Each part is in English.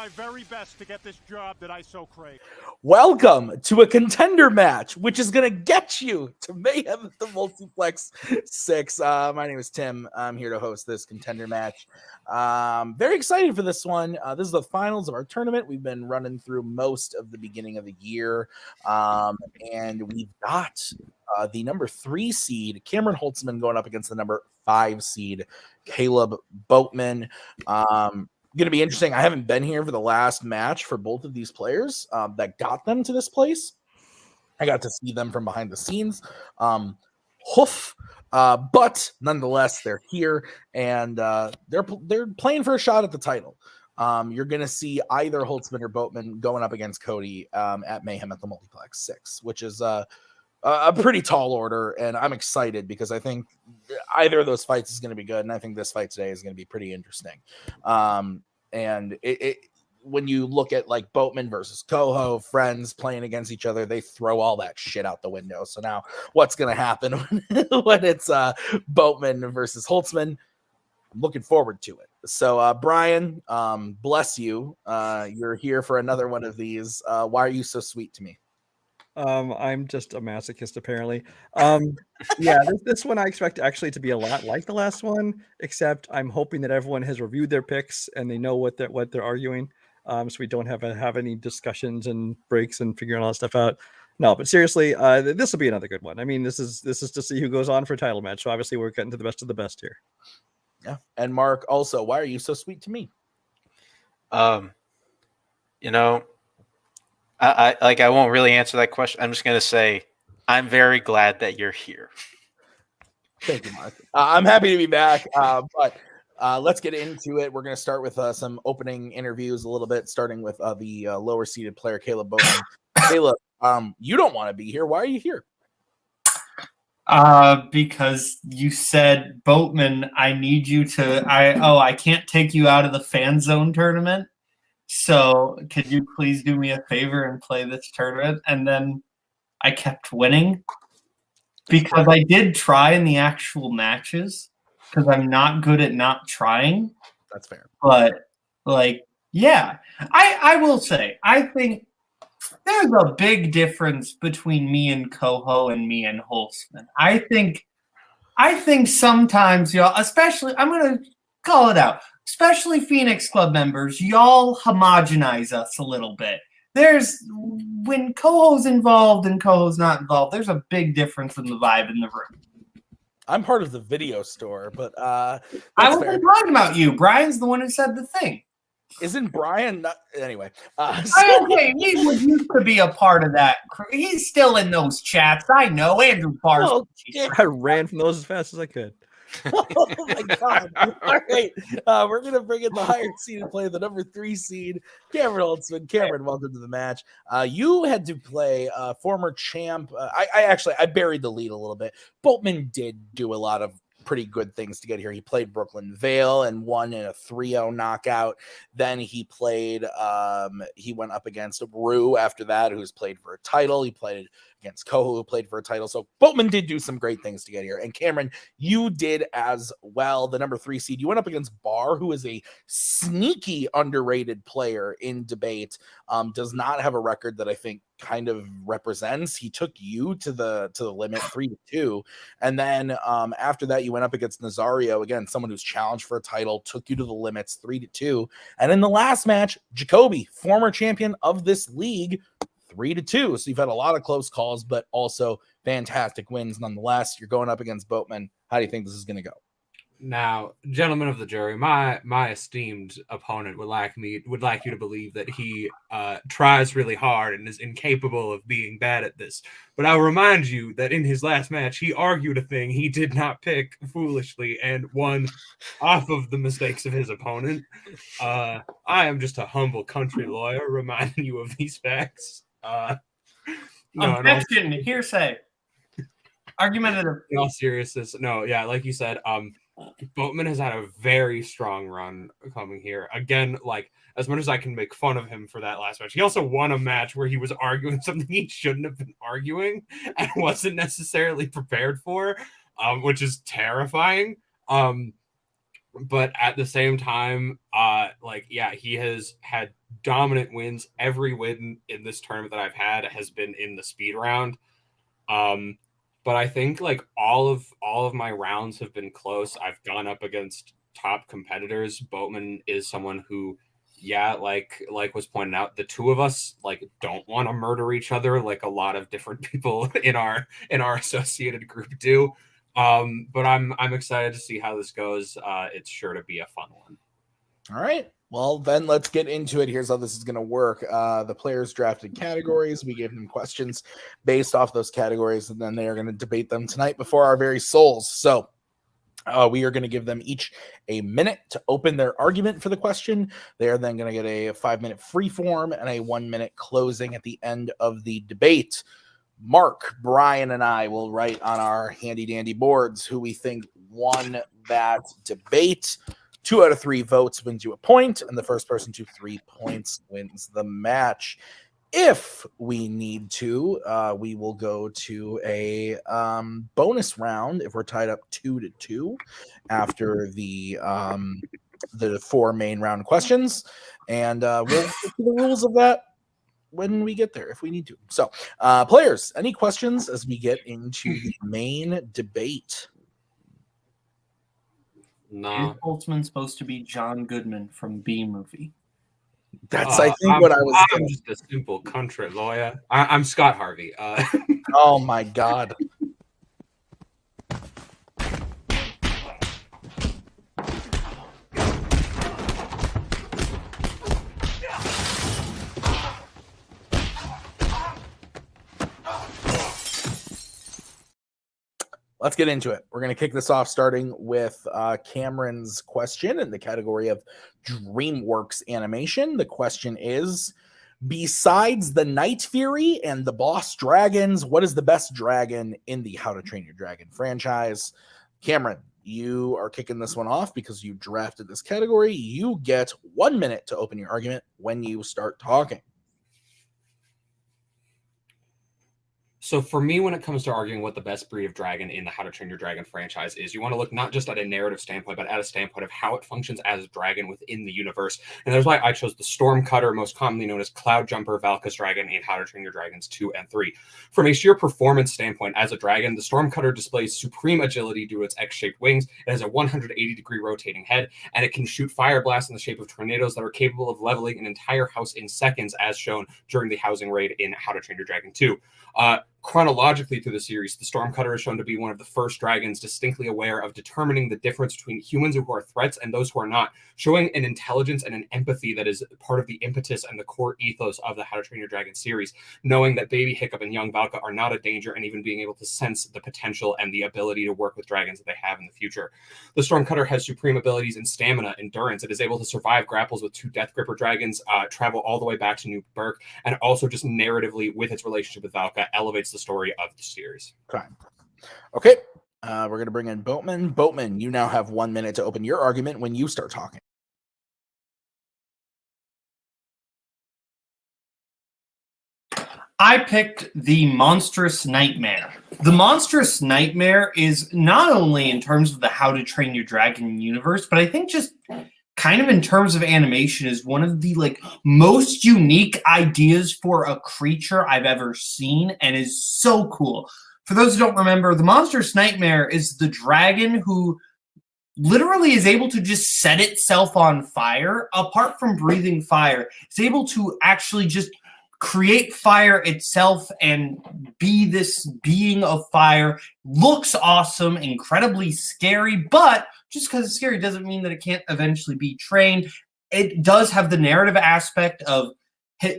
my very best to get this job that I so crave. Welcome to a contender match, which is going to get you to Mayhem at the Multiplex 6. My name is Tim. I'm here to host this contender match. Very excited for this one. This is the finals of our tournament. We've been running through most of the beginning of the year, and we've got the number 3 seed, Cameron Holzmann, going up against the number 5 seed, Caleb Boatman. Going to be interesting. I haven't been here for the last match for both of these players that got them to this place. I got to see them from behind the scenes. But nonetheless, they're here and they're playing for a shot at the title. You're going to see either Holtzmann or Boatman going up against Cody at Mayhem at the Multiplex 6, which is a pretty tall order, and I'm excited because I think either of those fights is going to be good, and I think this fight today is going to be pretty interesting. And when you look at like Boatman versus Coho, friends playing against each other, they throw all that shit out the window. So now what's going to happen when it's Boatman versus Holtzmann? I'm looking forward to it. So Brian, bless you. You're here for another one of these. Why are you so sweet to me? I'm just a masochist, apparently. This one I expect actually to be a lot like the last one, except I'm hoping that everyone has reviewed their picks and they know what they're arguing, so we don't have any discussions and breaks and figuring all that stuff out. No, but seriously, this will be another good one. I mean, this is to see who goes on for a title match. So obviously, we're getting to the best of the best here. Yeah, and Mark, also, why are you so sweet to me? I won't really answer that question. I'm just going to say I'm very glad that you're here. Thank you, Mark. I'm happy to be back, but let's get into it. We're going to start with some opening interviews a little bit, starting with the lower-seeded player, Caleb Boatman. Caleb, you don't want to be here. Why are you here? Because you said, Boatman, I need you to – I can't take you out of the Fanzone tournament. So could you please do me a favor and play this tournament? And then I kept winning because I did try in the actual matches because I'm not good at not trying. That's fair. But, I will say, I think there's a big difference between me and Coho and me and Holzmann. I think sometimes y'all, especially, I'm going to call it out, especially Phoenix Club members, y'all homogenize us a little bit. When Coho's involved and Coho's not involved, there's a big difference in the vibe in the room. I'm part of the video store, but I wasn't talking about you. Brian's the one who said the thing. Isn't Brian not? Anyway. He was used to be a part of that. He's still in those chats. I know. Andrew Parsons. I ran from those as fast as I could. Oh my God. All right. We're going to bring in the higher seed and play the number 3 seed, Cameron Holtzmann. Cameron, welcome to the match. You had to play former champ. I buried the lead a little bit. Boatman did do a lot of pretty good things to get here. He played Brooklyn Vale and won in a 3-0 knockout. Then he went up against Rue after that, who's played for a title. He played against Coho, who played for a title. So Boatman did do some great things to get here. And Cameron, you did as well. The number 3 seed, you went up against Barr, who is a sneaky underrated player in debate. Does not have a record that I think kind of represents. He took you to the limit 3-2. And then after that, you went up against Nazario, again, someone who's challenged for a title, took you to the limits 3-2. And in the last match, Jacoby, former champion of this league, 3-2. So you've had a lot of close calls, but also fantastic wins nonetheless. You're going up against Boatman. How do you think this is going to go? Now, gentlemen of the jury, my esteemed opponent would like you to believe that he tries really hard and is incapable of being bad at this. But I'll remind you that in his last match, he argued a thing he did not pick foolishly and won off of the mistakes of his opponent. I am just a humble country lawyer reminding you of these facts. Objection, hearsay. Argumentative. In all seriousness, no, yeah, like you said, Boatman has had a very strong run coming here. Again, like, as much as I can make fun of him for that last match, he also won a match where he was arguing something he shouldn't have been arguing and wasn't necessarily prepared for, which is terrifying. but at the same time, he has had dominant wins. Every win in this tournament that I've had has been in the speed round. But I think like all of my rounds have been close. I've gone up against top competitors. Boatman is someone who, like was pointed out, the two of us like don't want to murder each other like a lot of different people in our associated group do. But I'm excited to see how this goes. It's sure to be a fun one. All right. Well, then let's get into it. Here's how this is going to work. The players drafted categories. We gave them questions based off those categories, and then they are going to debate them tonight before our very souls. So we are going to give them each a minute to open their argument for the question. They are then going to get a 5-minute free form and a 1-minute closing at the end of the debate. Mark, Brian, and I will write on our handy-dandy boards who we think won that debate. 2 out of 3 votes wins you a point, and the first person to 3 points wins the match. If we need to, we will go to a bonus round if we're tied up 2-2 after the 4 main round questions, and we'll get to the rules of that when we get there if we need to. So, players, any questions as we get into the main debate? No. Is Holzmann supposed to be John Goodman from B Movie? That's, I think, what I was. I'm just a simple country lawyer. I'm Scott Harvey. Oh my God. Let's get into it. We're going to kick this off starting with Cameron's question in the category of DreamWorks animation. The question is, besides the Night Fury and the boss dragons, what is the best dragon in the How to Train Your Dragon franchise? Cameron, you are kicking this one off because you drafted this category. You get 1 minute to open your argument when you start talking. So for me, when it comes to arguing what the best breed of dragon in the How to Train Your Dragon franchise is, you want to look not just at a narrative standpoint, but at a standpoint of how it functions as a dragon within the universe. And that's why I chose the Stormcutter, most commonly known as Cloud Jumper, Valka's dragon in How to Train Your Dragons 2 and 3. From a sheer performance standpoint, as a dragon, the Stormcutter displays supreme agility due to its X-shaped wings. It has a 180-degree rotating head, and it can shoot fire blasts in the shape of tornadoes that are capable of leveling an entire house in seconds, as shown during the housing raid in How to Train Your Dragon 2. Chronologically through the series, the Stormcutter is shown to be one of the first dragons distinctly aware of determining the difference between humans who are threats and those who are not, showing an intelligence and an empathy that is part of the impetus and the core ethos of the How to Train Your Dragon series, knowing that baby Hiccup and young Valka are not a danger, and even being able to sense the potential and the ability to work with dragons that they have in the future. The Stormcutter has supreme abilities in stamina, endurance. It is able to survive grapples with 2 Death Gripper dragons, travel all the way back to New Berk, and also just narratively with its relationship with Valka elevates the story of the series. Time. Okay, we're going to bring in Boatman. Boatman, you now have 1 minute to open your argument when you start talking. I picked the Monstrous Nightmare. The Monstrous Nightmare is not only in terms of the How to Train Your Dragon universe, but I think just kind of in terms of animation is one of the most unique ideas for a creature I've ever seen, and is so cool. For those who don't remember, the Monstrous Nightmare is the dragon who literally is able to just set itself on fire. Apart from breathing fire, it's able to actually just create fire itself and be this being of fire. Looks awesome, incredibly scary, but just because it's scary doesn't mean that it can't eventually be trained. It does have the narrative aspect of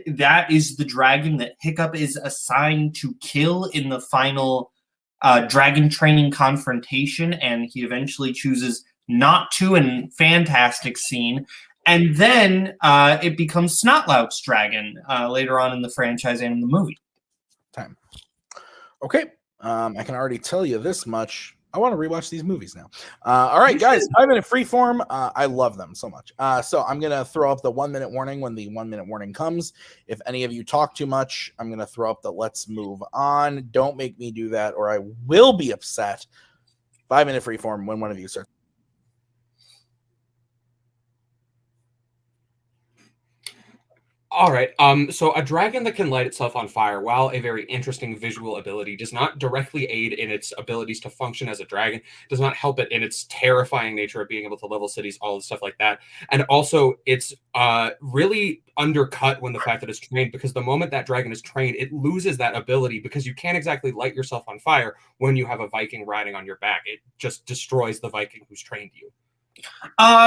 that is the dragon that Hiccup is assigned to kill in the final dragon training confrontation, and he eventually chooses not to in fantastic scene. And then it becomes Snotlout's dragon later on in the franchise and in the movie. Time. Okay. I can already tell you this much. I want to rewatch these movies now. All right, guys. 5 minute freeform. I love them so much. So I'm going to throw up the 1 minute warning when the 1 minute warning comes. If any of you talk too much, I'm going to throw up the let's move on. Don't make me do that or I will be upset. 5 minute freeform when one of you starts. All right. So a dragon that can light itself on fire, while a very interesting visual ability, does not directly aid in its abilities to function as a dragon, does not help it in its terrifying nature of being able to level cities, all the stuff like that. And also it's really undercut when the fact that it's trained, because the moment that dragon is trained, it loses that ability, because you can't exactly light yourself on fire when you have a Viking riding on your back. It just destroys the Viking who's trained you.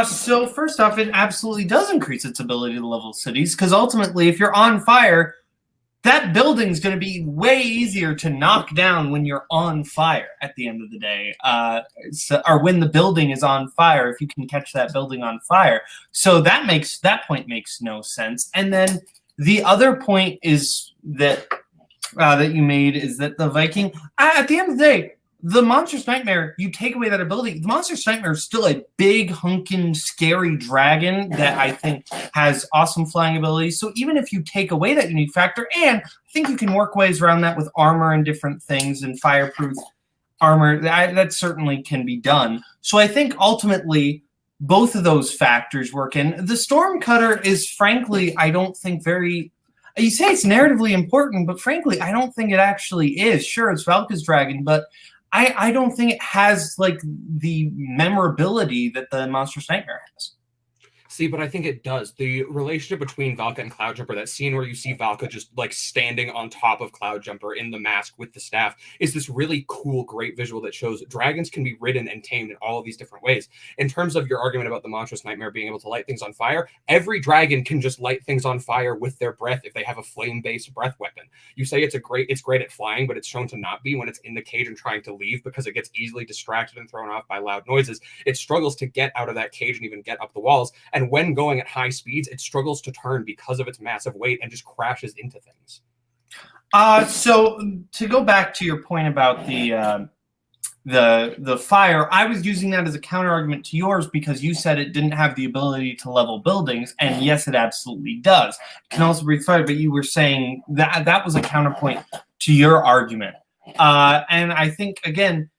So first off, it absolutely does increase its ability to level cities, because ultimately, if you're on fire, that building's going to be way easier to knock down when you're on fire at the end of the day, or when the building is on fire, if you can catch that building on fire. So that point makes no sense. And then the other point is that that you made is that the Viking, at the end of the day, the Monstrous Nightmare, you take away that ability, the Monstrous Nightmare is still a big, hunking, scary dragon that I think has awesome flying abilities. So even if you take away that unique factor, and I think you can work ways around that with armor and different things and fireproof armor, that certainly can be done. So I think ultimately both of those factors work in. The Stormcutter is, frankly, I don't think very... You say it's narratively important, but frankly, I don't think it actually is. Sure, it's Valka's dragon, but I don't think it has like the memorability that the Monstrous Nightmare has. See, but I think it does. The relationship between Valka and Cloudjumper, that scene where you see Valka just like standing on top of Cloudjumper in the mask with the staff, is this really cool, great visual that shows dragons can be ridden and tamed in all of these different ways. In terms of your argument about the Monstrous Nightmare being able to light things on fire, every dragon can just light things on fire with their breath if they have a flame-based breath weapon. You say it's great at flying, but it's shown to not be when it's in the cage and trying to leave, because it gets easily distracted and thrown off by loud noises. It struggles to get out of that cage and even get up the walls. And when going at high speeds, it struggles to turn because of its massive weight and just crashes into things. So to go back to your point about the fire, I was using that as a counter argument to yours, because you said it didn't have the ability to level buildings, and yes, it absolutely does. It can also breathe fire, but you were saying that that was a counterpoint to your argument. And I think, again,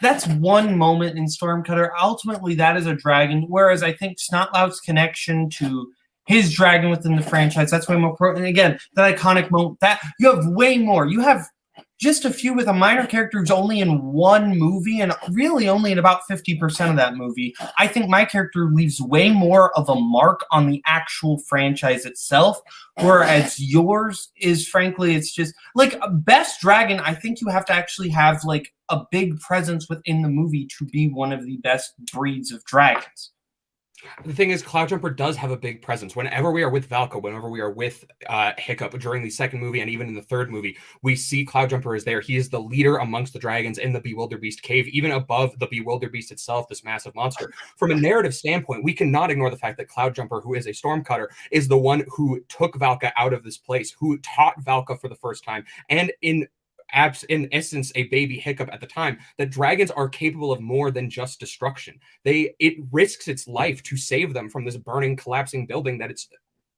that's one moment in Stormcutter. Ultimately, that is a dragon, whereas I think Snotlout's connection to his dragon within the franchise, that's way more important. And again, that iconic moment, that you have way more. You have just a few with a minor character who's only in one movie, and really only in about 50% of that movie. I think my character leaves way more of a mark on the actual franchise itself, whereas yours is, frankly, it's just like a best dragon. I think you have to actually have like a big presence within the movie to be one of the best breeds of dragons. The thing is, Cloudjumper does have a big presence. Whenever we are with Valka, whenever we are with Hiccup during the second movie and even in the third movie, we see Cloudjumper is there. He is the leader amongst the dragons in the Bewilderbeast cave, even above the Bewilderbeast itself, this massive monster. From a narrative standpoint, we cannot ignore the fact that Cloudjumper, who is a Stormcutter, is the one who took Valka out of this place, who taught Valka for the first time, and in essence a baby Hiccup at the time, that dragons are capable of more than just destruction. It risks its life to save them from this burning, collapsing building that its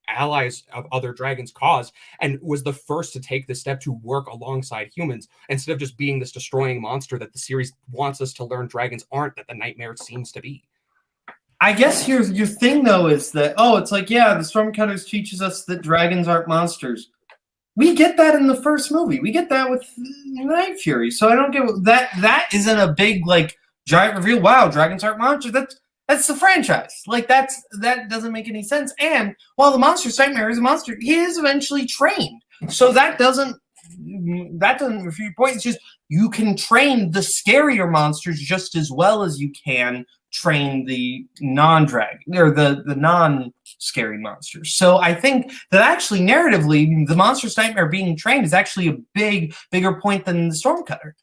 allies of other dragons caused, and was the first to take this step to work alongside humans instead of just being this destroying monster that the series wants us to learn dragons aren't, that the Nightmare seems to be. I guess your thing though is that, it's like, yeah, the Stormcutters teaches us that dragons aren't monsters. We get that in the first movie. We get that with Night Fury. So I don't get that. That isn't a big like giant reveal. Wow, dragons aren't monsters. That's the franchise. Like that doesn't make any sense. And while the Monstrous Nightmare is a monster, he is eventually trained. So that doesn't refute your point. It's just you can train the scarier monsters just as well as you can train the non-dragon or the non-scary monsters. So I think that actually narratively, the Monstrous Nightmare being trained is actually a bigger point than the Stormcutter.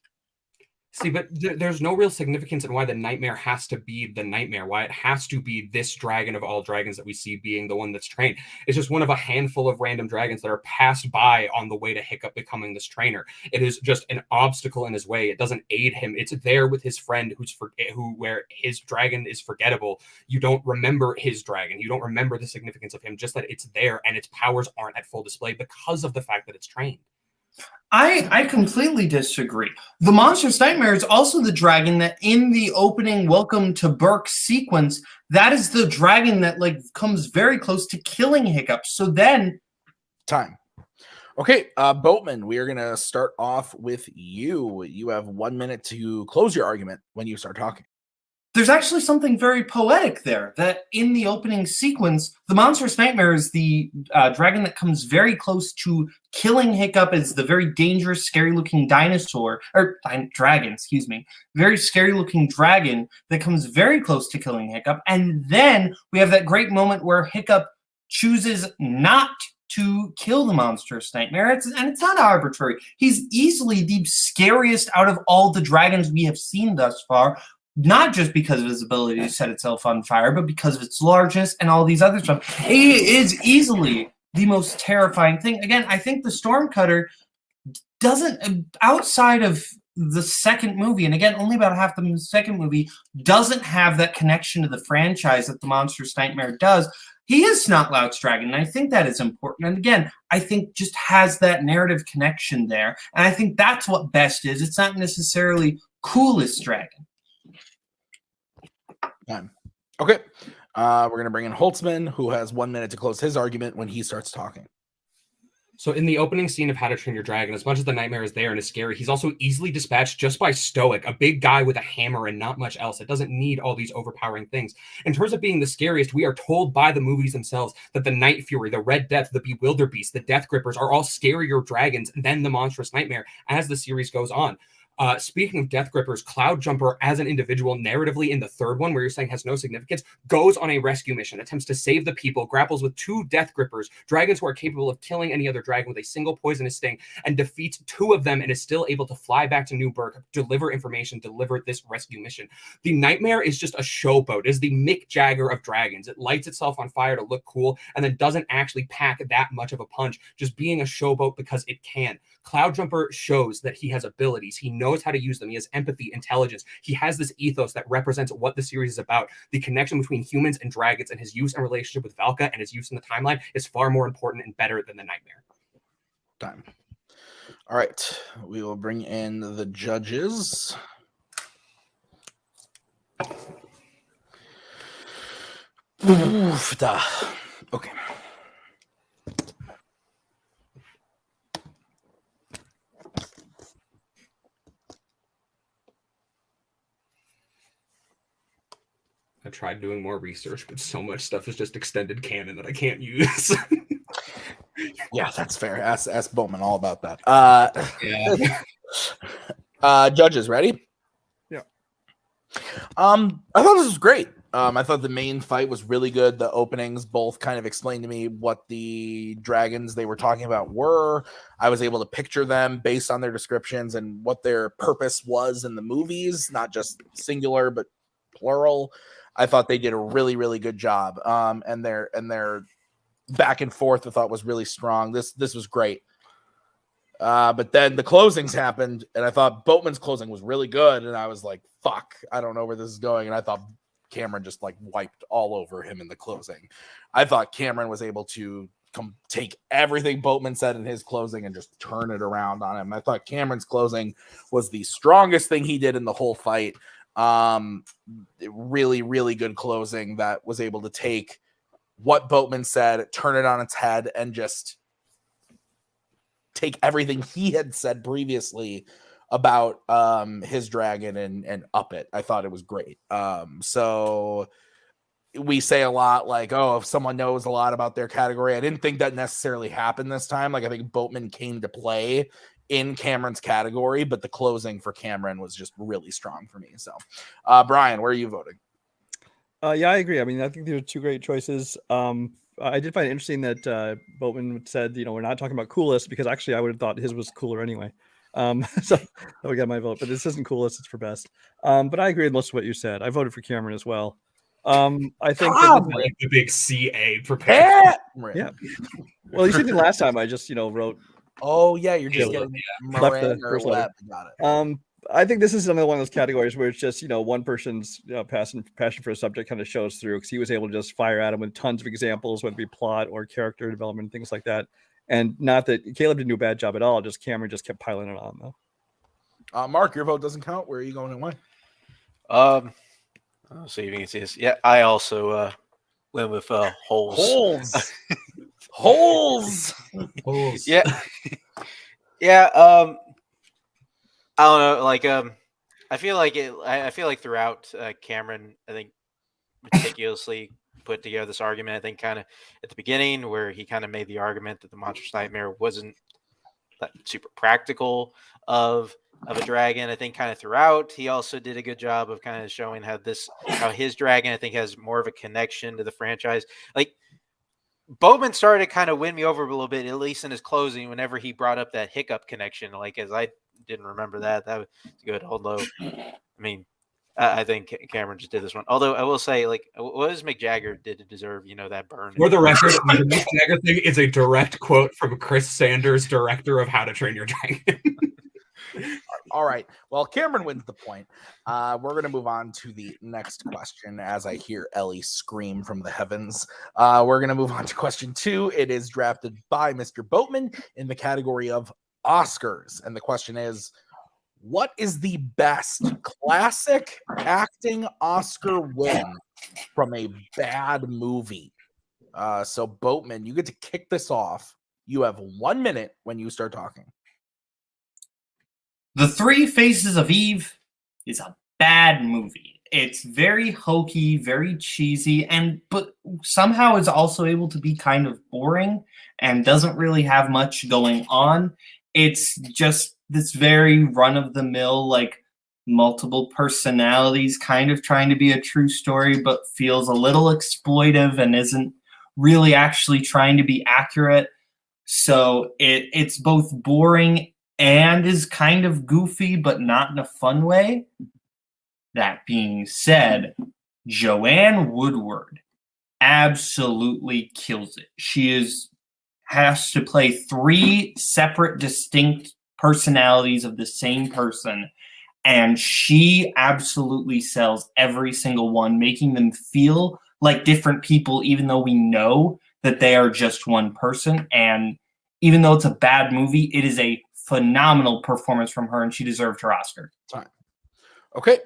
See, but there's no real significance in why the Nightmare has to be the Nightmare, why it has to be this dragon of all dragons that we see being the one that's trained. It's just one of a handful of random dragons that are passed by on the way to Hiccup becoming this trainer. It is just an obstacle in his way. It doesn't aid him. It's there with his friend where his dragon is forgettable. You don't remember his dragon. You don't remember the significance of him, just that it's there and its powers aren't at full display because of the fact that it's trained. I completely disagree. The Monstrous Nightmare is also the dragon that in the opening Welcome to Berk sequence, that is the dragon that like comes very close to killing Hiccup. So then Time. Okay, Boatman, we are going to start off with you. You have 1 minute to close your argument when you start talking. there's actually something very poetic there, that in the opening sequence, the Monstrous Nightmare is the dragon that comes very close to killing Hiccup as the very dangerous, scary-looking dinosaur, or dragon, excuse me, very scary-looking dragon that comes very close to killing Hiccup. And then we have that great moment where Hiccup chooses not to kill the Monstrous Nightmare. And it's not arbitrary. He's easily the scariest out of all the dragons we have seen thus far, not just because of his ability to set itself on fire, but because of its largess and all these other stuff. He is easily the most terrifying thing. Again, I think the Stormcutter doesn't, outside of the second movie, and again, only about half the second movie, doesn't have that connection to the franchise that the Monstrous Nightmare does. He is Snotlout's dragon, and I think that is important. And again, I think just has that narrative connection there. And I think that's what best is. It's not necessarily coolest dragon. Time. Okay, we're going to bring in Holzmann, who has 1 minute to close his argument when he starts talking. So in the opening scene of How to Train Your Dragon, as much as the nightmare is there and is scary, he's also easily dispatched just by Stoic, a big guy with a hammer and not much else. It doesn't need all these overpowering things. In terms of being the scariest, we are told by the movies themselves that the Night Fury, the Red Death, the Bewilder Beast, the Death Grippers are all scarier dragons than the Monstrous Nightmare as the series goes on. Speaking of Death Grippers, Cloud Jumper as an individual narratively in the third one, where you're saying has no significance, goes on a rescue mission, attempts to save the people, grapples with 2 Death Grippers, dragons who are capable of killing any other dragon with a single poisonous sting, and defeats 2 of them and is still able to fly back to New Berk, deliver information, deliver this rescue mission. The Nightmare is just a showboat. It is the Mick Jagger of dragons. It lights itself on fire to look cool and then doesn't actually pack that much of a punch, just being a showboat because it can. Cloud Jumper shows that he has abilities. He knows how to use them. He has empathy, intelligence. He has this ethos that represents what the series is about. The connection between humans and dragons, and his use and relationship with Valka and his use in the timeline is far more important and better than the Nightmare. Time. All right, we will bring in the judges. Okay. I tried doing more research, but so much stuff is just extended canon that I can't use. Yeah, that's fair. Ask Bowman all about that. Yeah. Judges, ready? Yeah. I thought this was great. I thought the main fight was really good. The openings both kind of explained to me what the dragons they were talking about were. I was able to picture them based on their descriptions and what their purpose was in the movies, not just singular, but plural. I thought they did a really, really good job. And their back and forth I thought was really strong. This was great. But then the closings happened, and I thought Boatman's closing was really good, and I was like, fuck, I don't know where this is going. And I thought Cameron just like wiped all over him in the closing. I thought Cameron was able to take everything Boatman said in his closing and just turn it around on him. I thought Cameron's closing was the strongest thing he did in the whole fight. Really, really good closing that was able to take what Boatman said, turn it on its head, and just take everything he had said previously about his dragon and up it. I thought it was great. So we say a lot like, oh, if someone knows a lot about their category, I didn't think that necessarily happened this time. Like, I think Boatman came to play in Cameron's category, but the closing for Cameron was just really strong for me. So, Brian, where are you voting? Yeah, I agree. I mean, I think these are 2 great choices. I did find it interesting that Boatman said, we're not talking about coolest, because actually I would have thought his was cooler anyway. So we got my vote, but this isn't coolest, it's for best. But I agree with most of what you said. I voted for Cameron as well. I think the big CA prepared. Yeah. Well, you did last time. I just wrote. Oh yeah, you're just getting left the first letter. Got it. I think this is another one of those categories where it's just one person's passion for a subject kind of shows through, because he was able to just fire at him with tons of examples, whether it be plot or character development, things like that. And not that Caleb didn't do a bad job at all, just Cameron just kept piling it on though. Mark, your vote doesn't count. Where are you going and why? I'll see if you can see this. Yeah, I also went with holes. Holes. Yeah. Yeah. I don't know. Like, I feel like throughout Cameron, I think meticulously put together this argument. I think kind of at the beginning where he kind of made the argument that the Monstrous Nightmare wasn't that super practical of a dragon. I think kind of throughout, he also did a good job of kind of showing how his dragon, I think, has more of a connection to the franchise. Like, Boatman started to kind of win me over a little bit, at least in his closing, whenever he brought up that hiccup connection. Like, as I didn't remember that was good. Although, I mean, I think Cameron just did this one. Although I will say, like, what does Mick Jagger did to deserve, that burn? For the record, the Mick Jagger thing is a direct quote from Chris Sanders, director of How to Train Your Dragon. All right. Well, Cameron wins the point. We're going to move on to the next question as I hear Ellie scream from the heavens. We're going to move on to question 2. It is drafted by Mr. Boatman in the category of Oscars. And the question is, what is the best classic acting Oscar win from a bad movie? So, Boatman, you get to kick this off. You have 1 minute when you start talking. The Three Faces of Eve is a bad movie. It's very hokey, very cheesy, but somehow is also able to be kind of boring and doesn't really have much going on. It's just this very run-of-the-mill, like, multiple personalities kind of trying to be a true story, but feels a little exploitive and isn't really actually trying to be accurate. So it's both boring and is kind of goofy, but not in a fun way. That being said, Joanne Woodward absolutely kills it. She has to play 3 separate, distinct personalities of the same person, and she absolutely sells every single one, making them feel like different people, even though we know that they are just one person. And even though it's a bad movie, it is a phenomenal performance from her, and she deserved her Oscar. Fine. Okay,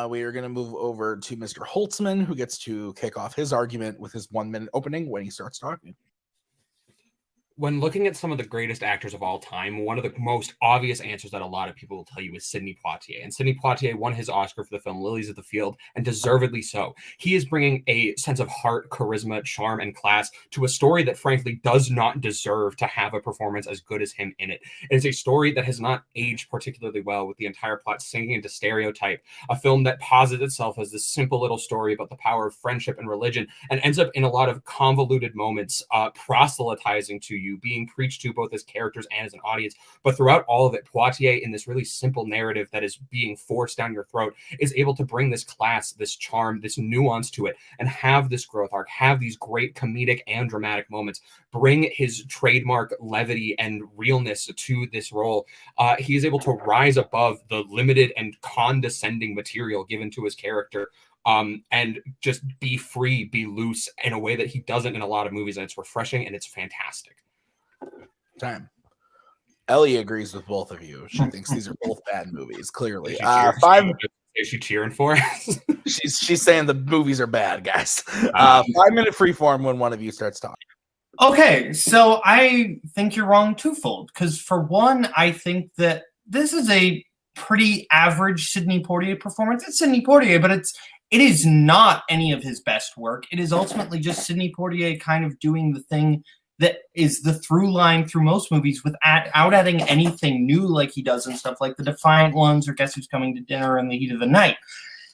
we are going to move over to Mr. Holzmann, who gets to kick off his argument with his 1 minute opening when he starts talking. When looking at some of the greatest actors of all time, one of the most obvious answers that a lot of people will tell you is Sidney Poitier. And Sidney Poitier won his Oscar for the film Lilies of the Field, and deservedly so. He is bringing a sense of heart, charisma, charm, and class to a story that frankly does not deserve to have a performance as good as him in it. It is a story that has not aged particularly well, with the entire plot sinking into stereotype. A film that posits itself as this simple little story about the power of friendship and religion, and ends up in a lot of convoluted moments, proselytizing to you, being preached to both as characters and as an audience. But throughout all of it, Poitier, in this really simple narrative that is being forced down your throat, is able to bring this class, this charm, this nuance to it, and have this growth arc, have these great comedic and dramatic moments, bring his trademark levity and realness to this role. He is able to rise above the limited and condescending material given to his character, and just be free, be loose in a way that he doesn't in a lot of movies. And it's refreshing and it's fantastic. Time. Ellie agrees with both of you. She thinks these are both bad movies, clearly. Is she cheering for us? She's saying the movies are bad, guys. 5 minute freeform when one of you starts talking. Okay, so I think you're wrong twofold. Because for one, I think that this is a pretty average Sidney Poitier performance. It's Sidney Poitier, but it is not any of his best work. It is ultimately just Sidney Poitier kind of doing the thing that is the through line through most movies without adding anything new like he does in stuff like The Defiant Ones or Guess Who's Coming to Dinner in the Heat of the Night.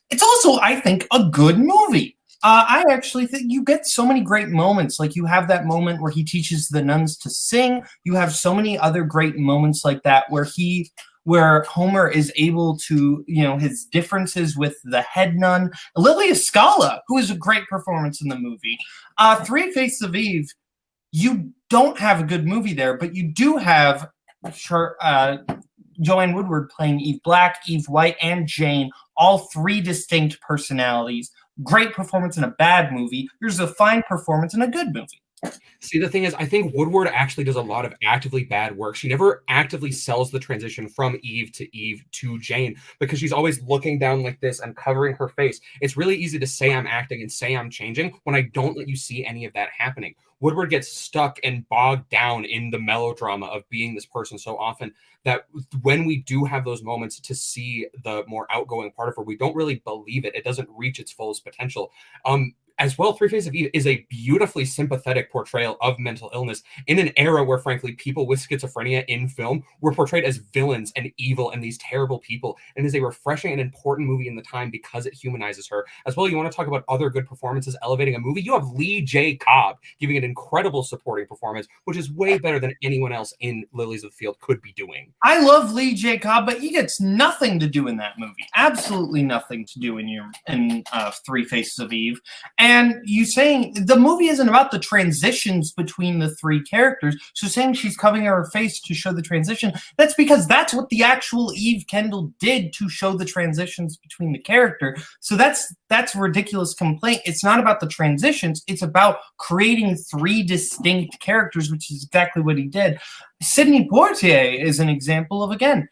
It's also, I think, a good movie. I actually think you get so many great moments. Like, you have that moment where he teaches the nuns to sing. You have so many other great moments like that where Homer is able to, his differences with the head nun. Lilia Scala, who is a great performance in the movie. Three Faces of Eve, you don't have a good movie there, but you do have Joanne Woodward playing Eve Black, Eve White, and Jane, all 3 distinct personalities. Great performance in a bad movie. There's a fine performance in a good movie. See, the thing is, I think Woodward actually does a lot of actively bad work. She never actively sells the transition from Eve to Jane because she's always looking down like this and covering her face. It's really easy to say I'm acting and say I'm changing when I don't let you see any of that happening. Woodward gets stuck and bogged down in the melodrama of being this person so often that when we do have those moments to see the more outgoing part of her, we don't really believe it. It doesn't reach its fullest potential. As well, Three Faces of Eve is a beautifully sympathetic portrayal of mental illness in an era where, frankly, people with schizophrenia in film were portrayed as villains and evil and these terrible people. And is a refreshing and important movie in the time because it humanizes her. As well, you want to talk about other good performances elevating a movie? You have Lee J. Cobb giving an incredible supporting performance, which is way better than anyone else in Lilies of the Field could be doing. I love Lee J. Cobb, but he gets nothing to do in that movie. Absolutely nothing to do in Three Faces of Eve. And you saying the movie isn't about the transitions between the three characters. So saying she's covering her face to show the transition, that's because that's what the actual Eve Kendall did to show the transitions between the character. So that's a ridiculous complaint. It's not about the transitions. It's about creating three distinct characters, which is exactly what he did. Sidney Poitier is an example of, again,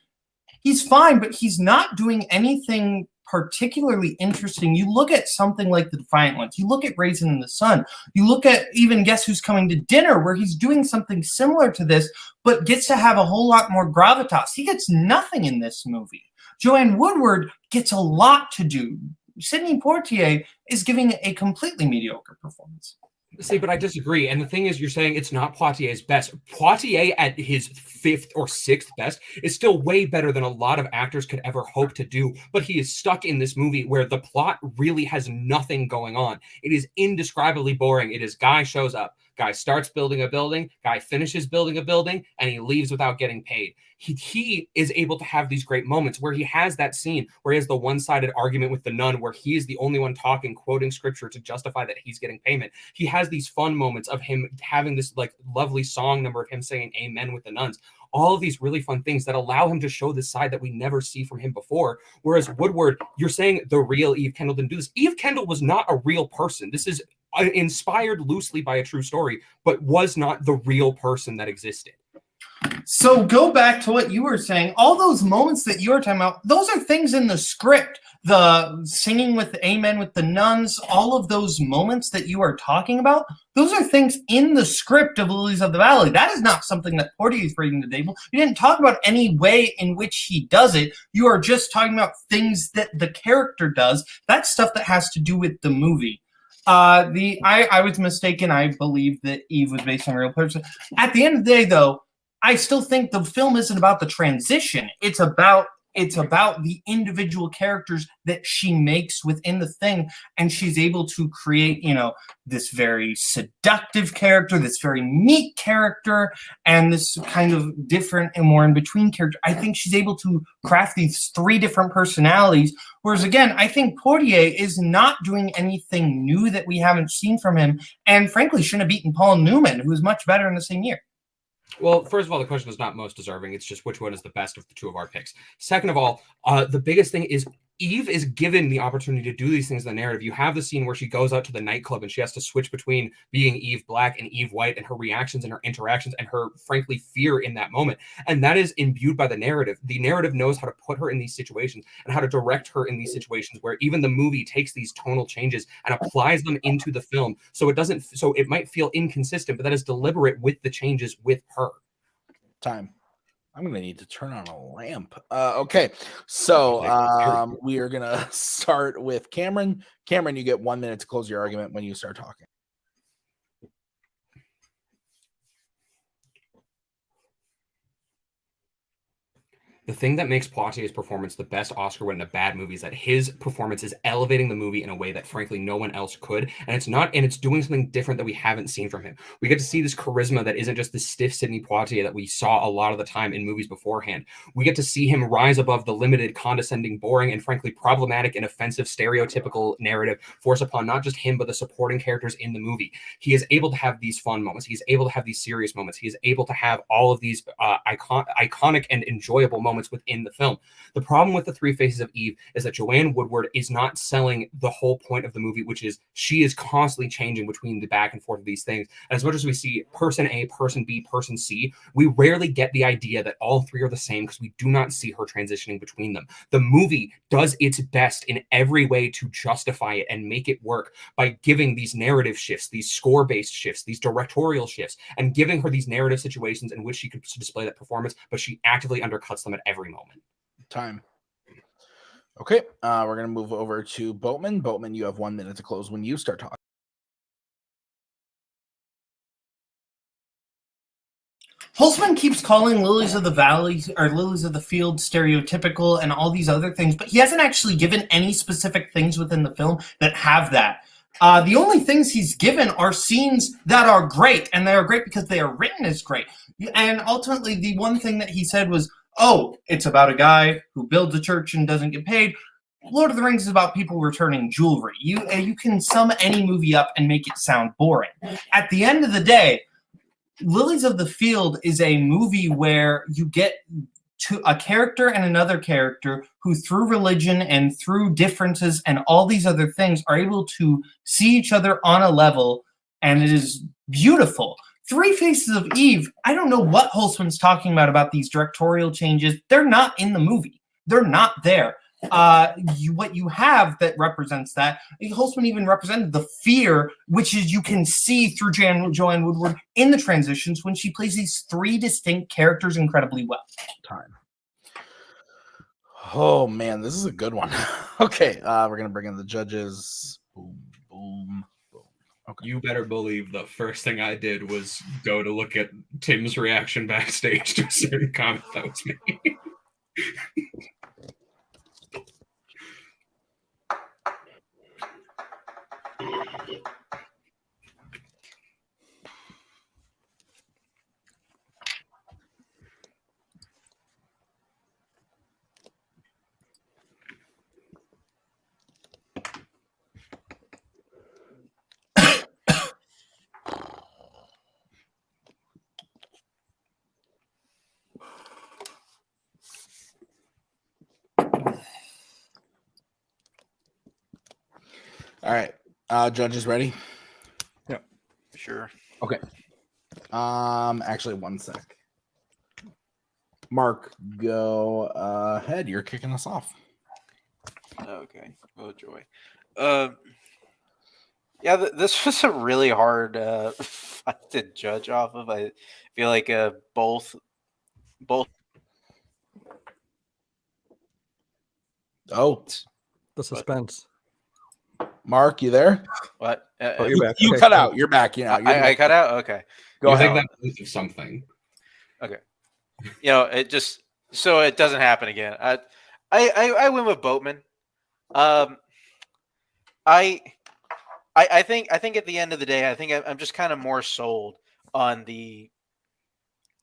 he's fine, but he's not doing anything particularly interesting. You look at something like The Defiant Ones, you look at Raisin in the Sun, you look at even Guess Who's Coming to Dinner, where he's doing something similar to this, but gets to have a whole lot more gravitas. He gets nothing in this movie. Joanne Woodward gets a lot to do. Sidney Poitier is giving a completely mediocre performance. See, but I disagree. And the thing is, you're saying it's not Poitier's best. Poitier at his 5th or 6th best is still way better than a lot of actors could ever hope to do. But he is stuck in this movie where the plot really has nothing going on. It is indescribably boring. It is guy shows up, guy starts building a building, guy finishes building a building, and he leaves without getting paid. He is able to have these great moments where he has that scene where he has the one-sided argument with the nun where he is the only one talking, quoting scripture to justify that he's getting payment. He has these fun moments of him having this like lovely song number of him saying amen with the nuns. All of these really fun things that allow him to show this side that we never see from him before. Whereas Woodward, you're saying the real Eve Kendall didn't do this. Eve Kendall was not a real person. This is inspired loosely by a true story, but was not the real person that existed. So go back to what you were saying. All those moments that you were talking about, those are things in the script. The singing with the amen with the nuns, all of those moments that you are talking about, those are things in the script of Lilies of the Valley. That is not something that Portier is bringing to the table. You didn't talk about any way in which he does it. You are just talking about things that the character does. That's stuff that has to do with the movie. I was mistaken. I believe that Eve was based on a real person. At the end of the day, though, I still think the film isn't about the transition. It's about the individual characters that she makes within the thing, and she's able to create, this very seductive character, this very meek character, and this kind of different and more in between character. I think she's able to craft these three different personalities. Whereas again, I think Portier is not doing anything new that we haven't seen from him, and frankly shouldn't have beaten Paul Newman, who was much better in the same year. Well, first of all, the question is not most deserving. It's just which one is the best of the two of our picks. Second of all, the biggest thing is Eve is given the opportunity to do these things in the narrative. You have the scene where she goes out to the nightclub and she has to switch between being Eve Black and Eve White and her reactions and her interactions and her, frankly, fear in that moment. And that is imbued by the narrative. The narrative knows how to put her in these situations and how to direct her in these situations where even the movie takes these tonal changes and applies them into the film. So it might feel inconsistent, but that is deliberate with the changes with her. Time. I'm going to need to turn on a lamp. Okay, so we are going to start with Cameron. Cameron, you get 1 minute to close your argument when you start talking. The thing that makes Poitier's performance the best Oscar win in a bad movie is that his performance is elevating the movie in a way that, frankly, no one else could. And it's doing something different that we haven't seen from him. We get to see this charisma that isn't just the stiff Sidney Poitier that we saw a lot of the time in movies beforehand. We get to see him rise above the limited, condescending, boring, and frankly, problematic and offensive stereotypical narrative forced upon not just him, but the supporting characters in the movie. He is able to have these fun moments. He's able to have these serious moments. He is able to have all of these iconic and enjoyable moments moments within the film. The problem with the Three Faces of Eve is that Joanne Woodward is not selling the whole point of the movie, which is she is constantly changing between the back and forth of these things. And as much as we see person A, person B, person C, we rarely get the idea that all three are the same because we do not see her transitioning between them. The movie does its best in every way to justify it and make it work by giving these narrative shifts, these score-based shifts, these directorial shifts, and giving her these narrative situations in which she could display that performance, but she actively undercuts them at every moment. Time. Okay, we're going to move over to Boatman. Boatman, you have 1 minute to close when you start talking. Holzmann keeps calling Lilies of the Valley or Lilies of the Field stereotypical and all these other things, but he hasn't actually given any specific things within the film that have that. The only things he's given are scenes that are great, and they are great because they are written as great. And ultimately, the one thing that he said was, oh, it's about a guy who builds a church and doesn't get paid. Lord of the Rings is about people returning jewelry. You can sum any movie up and make it sound boring. At the end of the day, Lilies of the Field is a movie where you get to a character and another character who, through religion and through differences and all these other things, are able to see each other on a level, and it is beautiful. Three Faces of Eve, I don't know what Holzman's talking about these directorial changes. They're not in the movie. They're not there. What you have that represents that, Holzmann even represented the fear, which is you can see through Joanne Woodward in the transitions when she plays these three distinct characters incredibly well. Time. Oh, man, this is a good one. Okay, we're going to bring in the judges. Boom, boom, boom. Okay. You better believe the first thing I did was go to look at Tim's reaction backstage to a certain comment that was made. All right. Judges ready? Yep. Sure. Okay. Actually, 1 sec. Mark, go ahead. You're kicking us off. Okay. Oh joy. Yeah, this was a really hard fight to judge off of. I feel like both. Oh, The suspense. Mark, you there? What? Oh, you're back. You Okay, cut cool. out. You're back. You know, I cut out. Okay. Go You ahead. think that of something? Okay. You know, it just so it doesn't happen again. I win with Boatman. I think at the end of the day, I think I'm just kind of more sold on the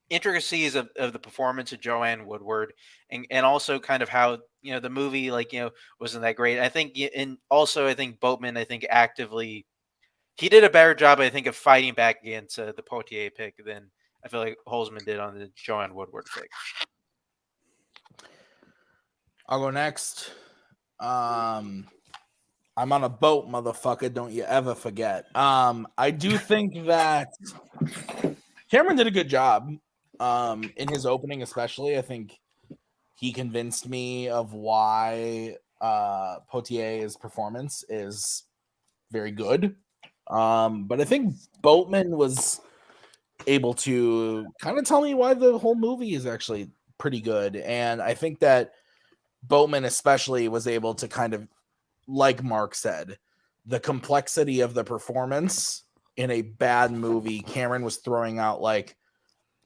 intricacies of the performance of Joanne Woodward, and also kind of how, you know, the movie, like, you know, wasn't that great. I think, and also I think Boatman, I think actively, he did a better job, I think, of fighting back against the Poitier pick than I feel like Holzmann did on the Joanne Woodward pick. I'll go next. I'm on a boat, motherfucker. Don't you ever forget. I do think that Cameron did a good job in his opening, especially. I think he convinced me of why Poitier's performance is very good. But I think Boatman was able to kind of tell me why the whole movie is actually pretty good. And I think that Boatman especially was able to kind of, like Mark said, the complexity of the performance in a bad movie. Cameron was throwing out like,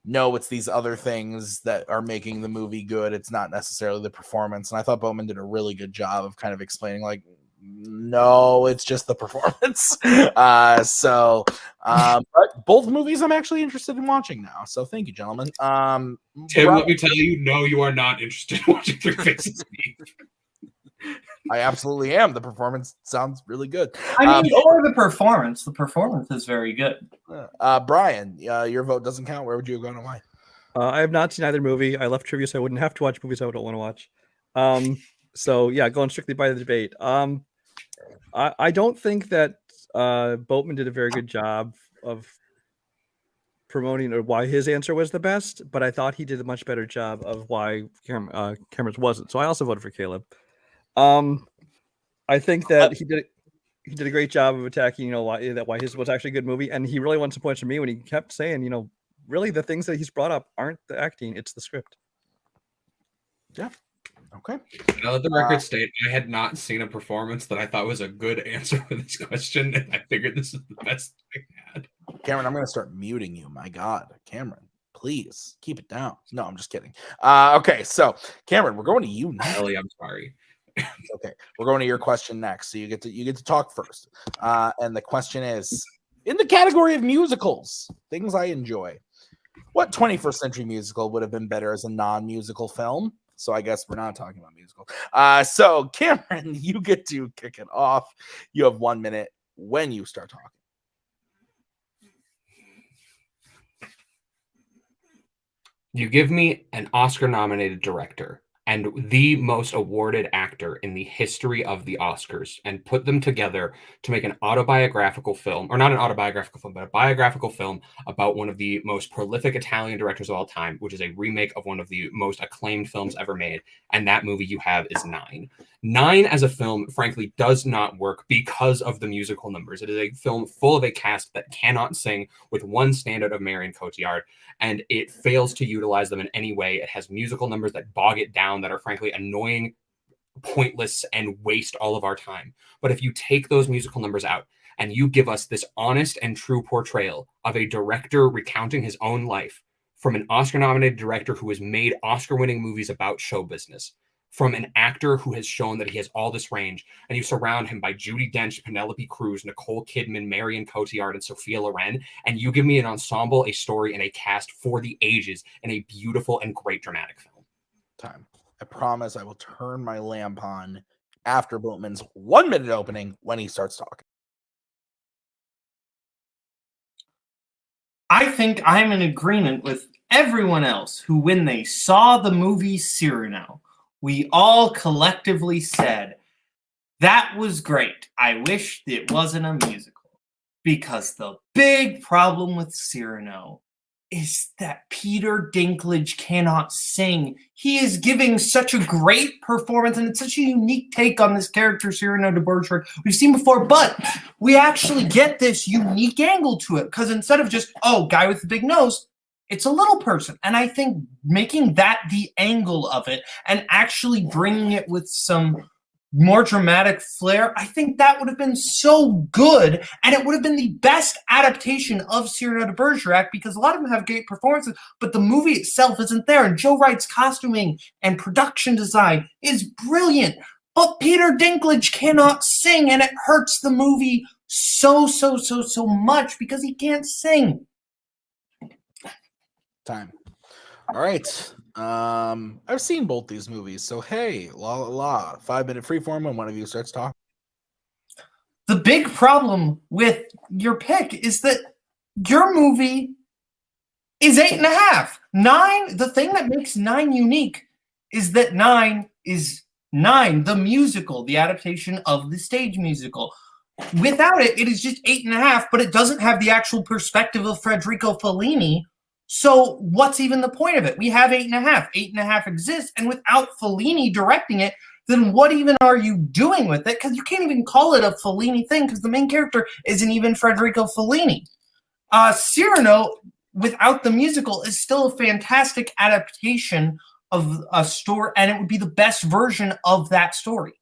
no, it's these other things that are making the movie good. It's not necessarily the performance. And I thought Boatman did a really good job of kind of explaining like, no, it's just the performance. But both movies I'm actually interested in watching now. So thank you, gentlemen. Tim, let me tell you, no, you are not interested in watching Three Faces of Eve. I absolutely am. The performance sounds really good. I mean, or the performance. The performance is very good. Brian, your vote doesn't count. Where would you go and why? I have not seen either movie. I left trivia so I wouldn't have to watch movies I don't want to watch. So yeah, going strictly by the debate. I don't think that Boatman did a very good job of promoting or why his answer was the best, but I thought he did a much better job of why Cameron's wasn't. So I also voted for Caleb. I think that he did a great job of attacking, why his was actually a good movie, and he really won some points from me when he kept saying, really the things that he's brought up aren't the acting, it's the script. Yeah. Okay. Now let the record state, I had not seen a performance that I thought was a good answer for this question, and I figured this is the best I had. Cameron, I'm going to start muting you. My God, Cameron, please keep it down. No, I'm just kidding. Okay, so Cameron, we're going to you now. Ellie, I'm sorry. Okay, we're going to your question next. So you get to talk first. And the question is, in the category of musicals, things I enjoy, what 21st century musical would have been better as a non-musical film? So I guess we're not talking about musical. So Cameron, you get to kick it off. You have 1 minute when you start talking. You give me an Oscar-nominated director and the most awarded actor in the history of the Oscars and put them together to make an autobiographical film, or not an autobiographical film, but a biographical film about one of the most prolific Italian directors of all time, which is a remake of one of the most acclaimed films ever made. And that movie you have is Nine. Nine as a film, frankly, does not work because of the musical numbers. It is a film full of a cast that cannot sing with one standout of Marion Cotillard, and it fails to utilize them in any way. It has musical numbers that bog it down, that are frankly annoying, pointless, and waste all of our time. But if you take those musical numbers out and you give us this honest and true portrayal of a director recounting his own life from an Oscar-nominated director who has made Oscar-winning movies about show business, from an actor who has shown that he has all this range, and you surround him by Judi Dench, Penelope Cruz, Nicole Kidman, Marion Cotillard, and Sophia Loren, and you give me an ensemble, a story, and a cast for the ages in a beautiful and great dramatic film. Time. I promise I will turn my lamp on after Boatman's 1 minute opening when he starts talking. I think I'm in agreement with everyone else who, when they saw the movie Cyrano, we all collectively said, that was great. I wish it wasn't a musical. Because the big problem with Cyrano is that Peter Dinklage cannot sing. He is giving such a great performance, and it's such a unique take on this character, Cyrano de Bergerac, we've seen before, but we actually get this unique angle to it, because instead of just, guy with the big nose, it's a little person. And I think making that the angle of it and actually bringing it with some more dramatic flair, I think that would have been so good. And it would have been the best adaptation of Cyrano de Bergerac, because a lot of them have great performances, but the movie itself isn't there. And Joe Wright's costuming and production design is brilliant. But Peter Dinklage cannot sing, and it hurts the movie so much because he can't sing. Time. All right. I've seen both these movies, so hey, 5 minute freeform when one of you starts talking. The big problem with your pick is that your movie is 8.5. Nine, the thing that makes Nine unique is that Nine is Nine, the musical, the adaptation of the stage musical. Without it, it is just 8.5, but it doesn't have the actual perspective of Federico Fellini. So what's even the point of it? We have 8.5. 8.5 exists, and without Fellini directing it, then what even are you doing with it? Because you can't even call it a Fellini thing, because the main character isn't even Federico Fellini. Cyrano, without the musical, is still a fantastic adaptation of a story, and it would be the best version of that story.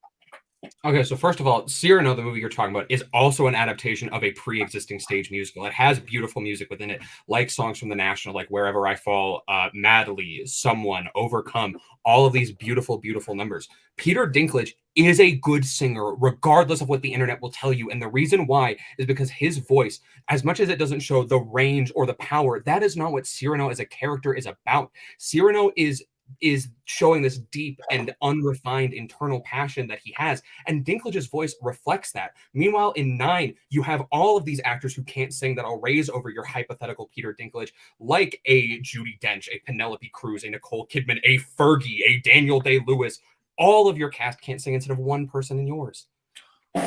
Okay, so first of all, Cyrano, the movie you're talking about, is also an adaptation of a pre-existing stage musical. It has beautiful music within it, like songs from the National, like Wherever I Fall, Madly, Someone, Overcome, all of these beautiful, beautiful numbers. Peter Dinklage is a good singer, regardless of what the internet will tell you. And the reason why is because his voice, as much as it doesn't show the range or the power, that is not what Cyrano as a character is about. Cyrano is is showing this deep and unrefined internal passion that he has, and Dinklage's voice reflects that. Meanwhile, in 9, you have all of these actors who can't sing that I'll raise over your hypothetical Peter Dinklage, like a Judi Dench, a Penelope Cruz, a Nicole Kidman, a Fergie, a Daniel Day-Lewis. All of your cast can't sing instead of one person in yours.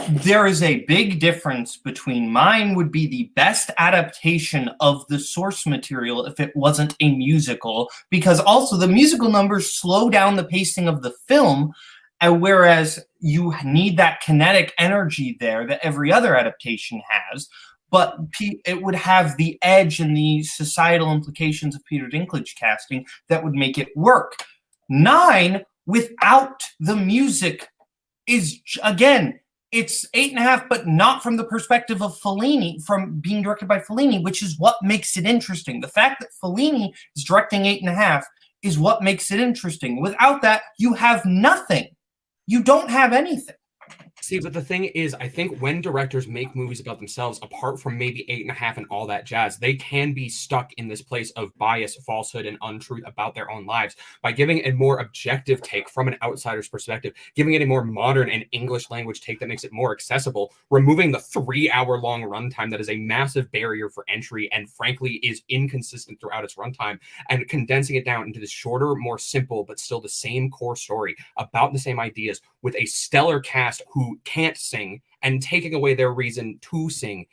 There is a big difference between mine would be the best adaptation of the source material if it wasn't a musical, because also the musical numbers slow down the pacing of the film, whereas you need that kinetic energy there that every other adaptation has. But it would have the edge and the societal implications of Peter Dinklage casting that would make it work. 9, without the music, is, again, it's 8.5, but not from the perspective of Fellini, from being directed by Fellini, which is what makes it interesting. The fact that Fellini is directing 8.5 is what makes it interesting. Without that, you have nothing. You don't have anything. See, but the thing is, I think when directors make movies about themselves, apart from maybe 8.5 and all that jazz, they can be stuck in this place of bias, falsehood, and untruth about their own lives by giving a more objective take from an outsider's perspective, giving it a more modern and English language take that makes it more accessible, removing the 3-hour-long runtime that is a massive barrier for entry and frankly is inconsistent throughout its runtime, and condensing it down into this shorter, more simple, but still the same core story about the same ideas with a stellar cast who can't sing and taking away their reason to sing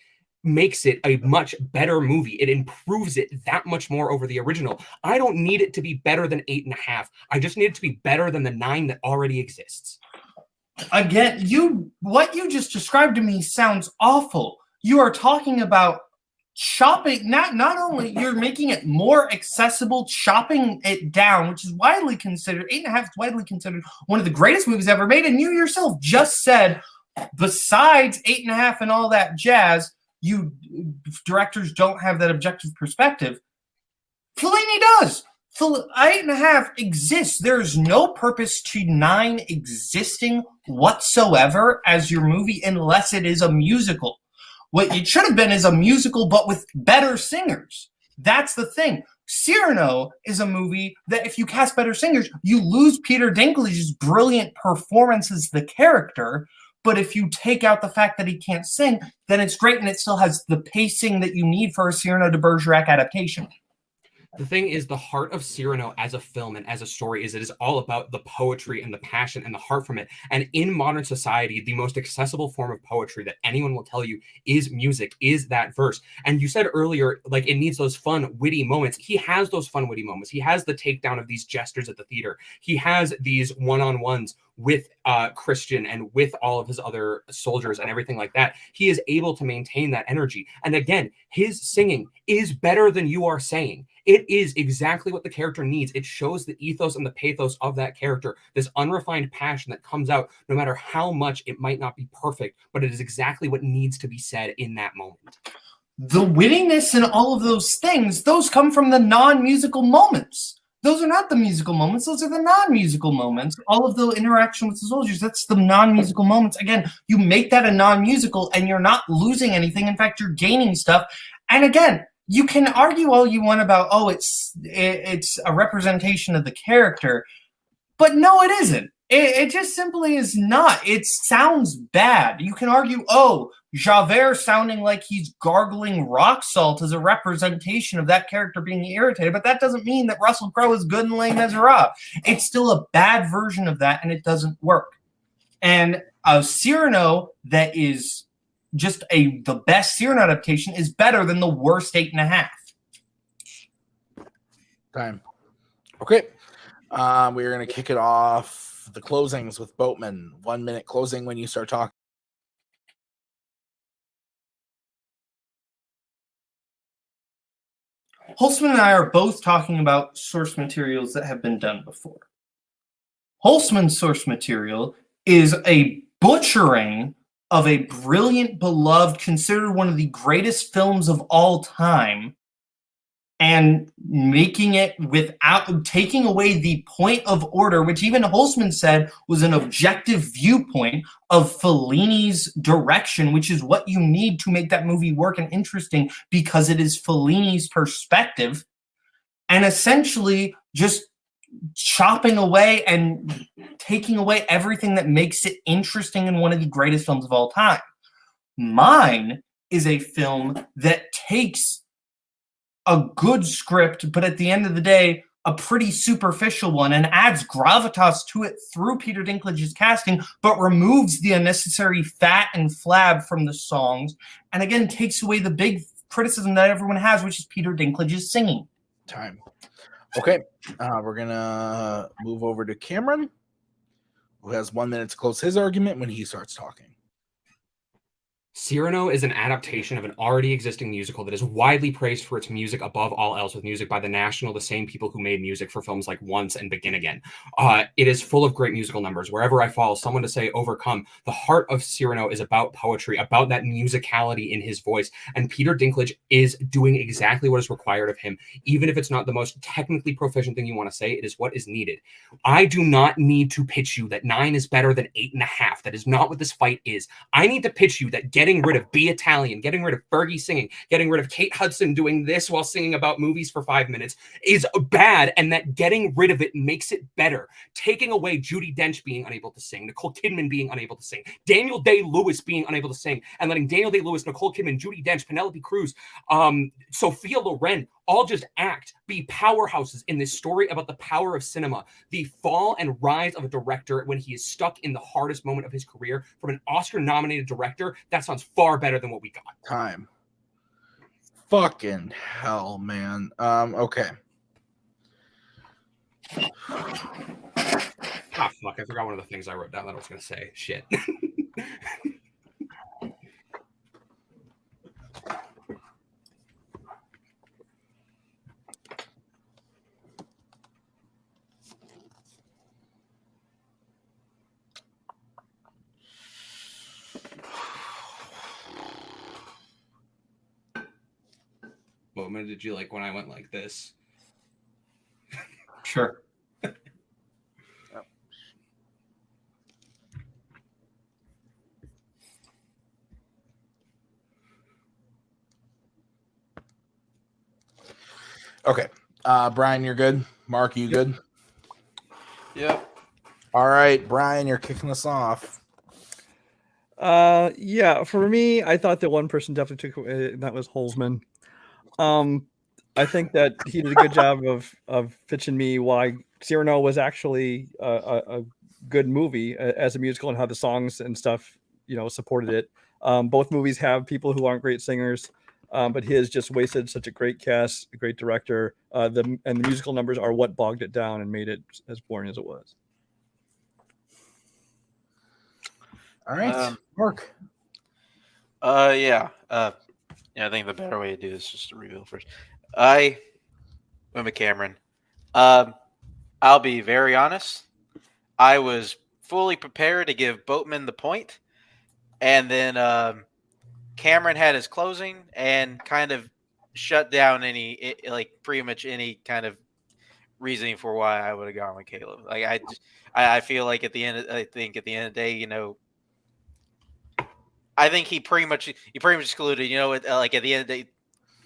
makes it a much better movie. It improves it that much more over the original. I don't need it to be better than 8.5. I just need it to be better than the 9 that already exists. Again, what you just described to me sounds awful. You are talking about chopping, not only you're making it more accessible, chopping it down, which is widely considered, 8.5 is widely considered one of the greatest movies ever made, and you yourself just said, besides 8.5 and all that jazz, you directors don't have that objective perspective. Fellini does. 8.5 exists. There's no purpose to 9 existing whatsoever as your movie unless it is a musical. What it should have been is a musical, but with better singers. That's the thing. Cyrano is a movie that if you cast better singers, you lose Peter Dinklage's brilliant performance as the character. But if you take out the fact that he can't sing, then it's great and it still has the pacing that you need for a Cyrano de Bergerac adaptation. The thing is, the heart of Cyrano as a film and as a story is it is all about the poetry and the passion and the heart from it. And in modern society, the most accessible form of poetry that anyone will tell you is music, is that verse. And you said earlier, like, it needs those fun, witty moments. He has those fun, witty moments. He has the takedown of these gestures at the theater. He has these one-on-ones with Christian and with all of his other soldiers and everything like that. He is able to maintain that energy. And again, his singing is better than you are saying. It is exactly what the character needs. It shows the ethos and the pathos of that character, this unrefined passion that comes out no matter how much it might not be perfect, but it is exactly what needs to be said in that moment. The wittiness and all of those things, those come from the non-musical moments. Those are not the musical moments. Those are the non-musical moments. All of the interaction with the soldiers, that's the non-musical moments. Again, you make that a non-musical and you're not losing anything. In fact, you're gaining stuff. And again, you can argue all you want about, oh, it's a representation of the character. But no, it isn't. It just simply is not. It sounds bad. You can argue, oh, Javert sounding like he's gargling rock salt is a representation of that character being irritated, but that doesn't mean that Russell Crowe is good in Les Miserables. It's still a bad version of that, and it doesn't work. And a Cyrano that is just the best Cyrano adaptation is better than the worst 8.5. Time. Okay. We're going to kick it off. The closings with Boatman. 1 minute closing when you start talking. Holzmann and I are both talking about source materials that have been done before. Holzmann's source material is a butchering of a brilliant, beloved, considered one of the greatest films of all time, and making it without taking away the point of order, which even Holzmann said was an objective viewpoint of Fellini's direction, which is what you need to make that movie work and interesting because it is Fellini's perspective, and essentially just chopping away and taking away everything that makes it interesting in one of the greatest films of all time. Mine is a film that takes a good script, but at the end of the day, a pretty superficial one, and adds gravitas to it through Peter Dinklage's casting, but removes the unnecessary fat and flab from the songs, and again takes away the big criticism that everyone has, which is Peter Dinklage's singing. Time. Okay, we're gonna move over to Cameron, who has 1 minute to close his argument when he starts talking. Cyrano is an adaptation of an already existing musical that is widely praised for its music above all else, with music by the same people who made music for films like Once and Begin Again. It is full of great musical numbers. Wherever I follow someone to say Overcome, the heart of Cyrano is about poetry, about that musicality in his voice. And Peter Dinklage is doing exactly what is required of him. Even if it's not the most technically proficient thing you want to say, it is what is needed. I do not need to pitch you that 9 is better than 8.5. That is not what this fight is. I need to pitch you that getting rid of Be Italian, getting rid of Fergie singing, getting rid of Kate Hudson doing this while singing about movies for 5 minutes is bad, and that getting rid of it makes it better. Taking away Judi Dench being unable to sing, Nicole Kidman being unable to sing, Daniel Day-Lewis being unable to sing, and letting Daniel Day-Lewis, Nicole Kidman, Judi Dench, Penelope Cruz, Sophia Loren all just be powerhouses in this story about the power of cinema, the fall and rise of a director when he is stuck in the hardest moment of his career from an Oscar-nominated director. That sounds far better than what we got. Time. Fucking hell, man. Okay. Ah, fuck, I forgot one of the things I wrote down that I was going to say. Shit. Boatman, did you like when I went like this? Sure. Okay. Brian, you're good. Mark, you good? Yep. All right, Brian, you're kicking us off. Yeah, for me, I thought that one person definitely took away, that was Holzmann. I think that he did a good job of pitching me why Cyrano was actually a good movie as a musical, and how the songs and stuff, supported it. Both movies have people who aren't great singers, but his just wasted such a great cast, a great director. The musical numbers are what bogged it down and made it as boring as it was. All right, Mark. Yeah. I think the better way to do this is just to reveal first. I went with Cameron. I'll be very honest. I was fully prepared to give Boatman the point, and then Cameron had his closing and kind of shut down pretty much any kind of reasoning for why I would have gone with Caleb. Like I feel like at the end of the day, I think he pretty much excluded. Like at the end of the day,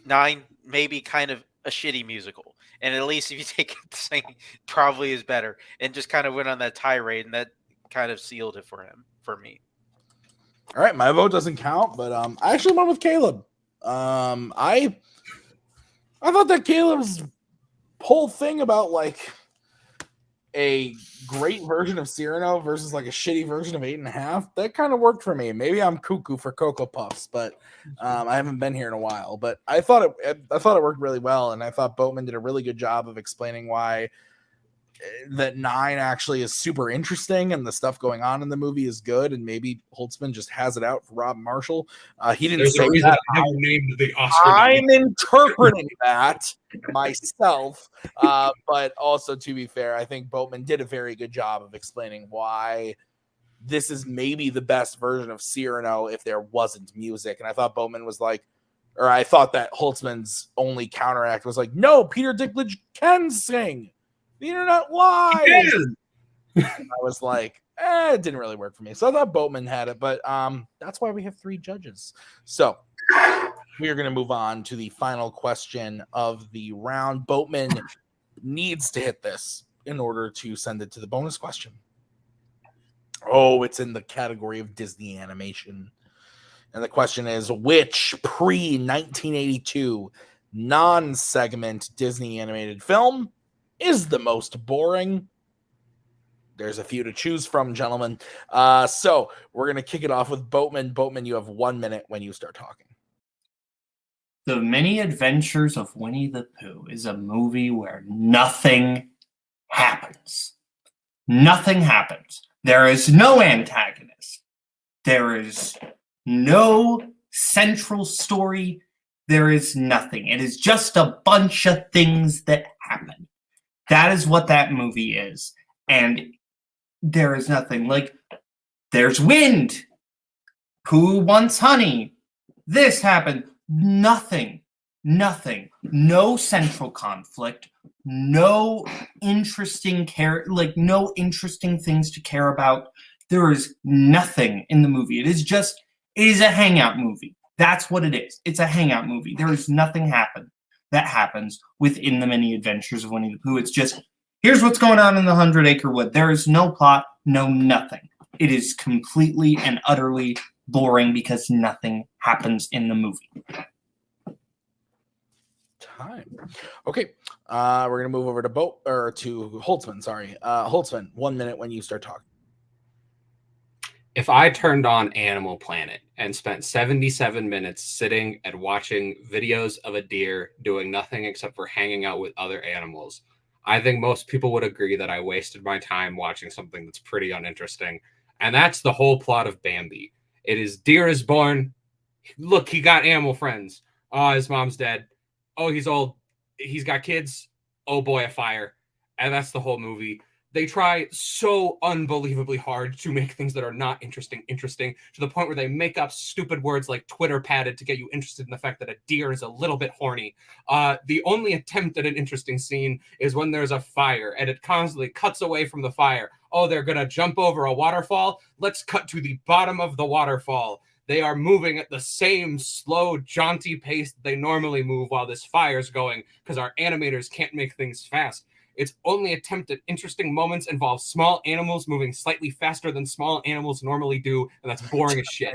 9 maybe kind of a shitty musical, and at least if you take it, the singing probably is better, and just kind of went on that tirade, and that kind of sealed it for me. All right, my vote doesn't count, but I actually went with Caleb. I thought that Caleb's whole thing about like a great version of Cyrano versus like a shitty version of 8.5, that kind of worked for me. Maybe I'm cuckoo for Cocoa Puffs, but I haven't been here in a while. But I thought it worked really well, and I thought Boatman did a really good job of explaining why that 9 actually is super interesting, and the stuff going on in the movie is good, and maybe Holtzmann just has it out for Rob Marshall. He didn't say that. I never named the Oscar. I'm interpreting that myself, but also, to be fair, I think Boatman did a very good job of explaining why this is maybe the best version of Cyrano if there wasn't music. And I thought Boatman was like, or I thought that Holtzmann's only counteract was like, no, Peter Dinklage can sing. The internet lies. I was like, it didn't really work for me. So I thought Boatman had it, but that's why we have 3 judges. So we are going to move on to the final question of the round. Boatman needs to hit this. in order to send it to the bonus question. Oh, it's in the category of Disney animation. And the question is, which pre-1982 non-segment Disney animated film is the most boring? There's a few to choose from, gentlemen. So we're going to kick it off with Boatman. Boatman, you have 1 minute when you start talking. The Many Adventures of Winnie the Pooh is a movie where nothing happens. Nothing happens. There is no antagonist. There is no central story. There is nothing. It is just a bunch of things that happen. That is what that movie is. And there is nothing. Like, there's wind. Pooh wants honey. This happened. Nothing. Nothing. No central conflict. No interesting no interesting things to care about. There is nothing in the movie. It is a hangout movie. That's what it is. It's a hangout movie. There is nothing that happens within the Many Adventures of Winnie the Pooh. It's just, here's what's going on in the 100-Acre Wood. There is no plot, no nothing. It is completely and utterly boring because nothing happens in the movie. Time. Okay. We're gonna move over to Holzmann. Sorry. Holzmann, 1 minute when you start talking. If I turned on Animal Planet and spent 77 minutes sitting and watching videos of a deer doing nothing except for hanging out with other animals, I think most people would agree that I wasted my time watching something that's pretty uninteresting. And that's the whole plot of Bambi. It is deer is born. Look, he got animal friends. Oh, his mom's dead. Oh, he's old. He's got kids. Oh boy, a fire. And that's the whole movie. They try so unbelievably hard to make things that are not interesting to the point where they make up stupid words like Twitter padded to get you interested in the fact that a deer is a little bit horny. The only attempt at an interesting scene is when there's a fire and it constantly cuts away from the fire. Oh, they're going to jump over a waterfall. Let's cut to the bottom of the waterfall. They are moving at the same slow, jaunty pace that they normally move while this fire's going because our animators can't make things fast. Its only attempt at interesting moments involves small animals moving slightly faster than small animals normally do, and that's boring as shit.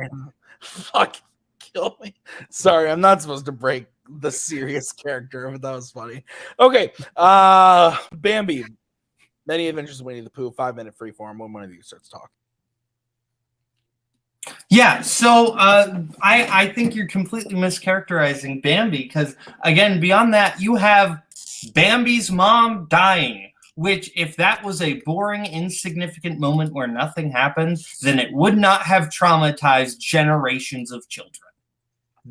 Fuck, kill me. Sorry, I'm not supposed to break the serious character, but that was funny. Okay, Bambi, Many Adventures of Winnie the Pooh, 5 minute freeform. When one of you starts talking. Yeah, so I think you're completely mischaracterizing Bambi because, again, beyond that, you have Bambi's mom dying, which if that was a boring, insignificant moment where nothing happened, then it would not have traumatized generations of children.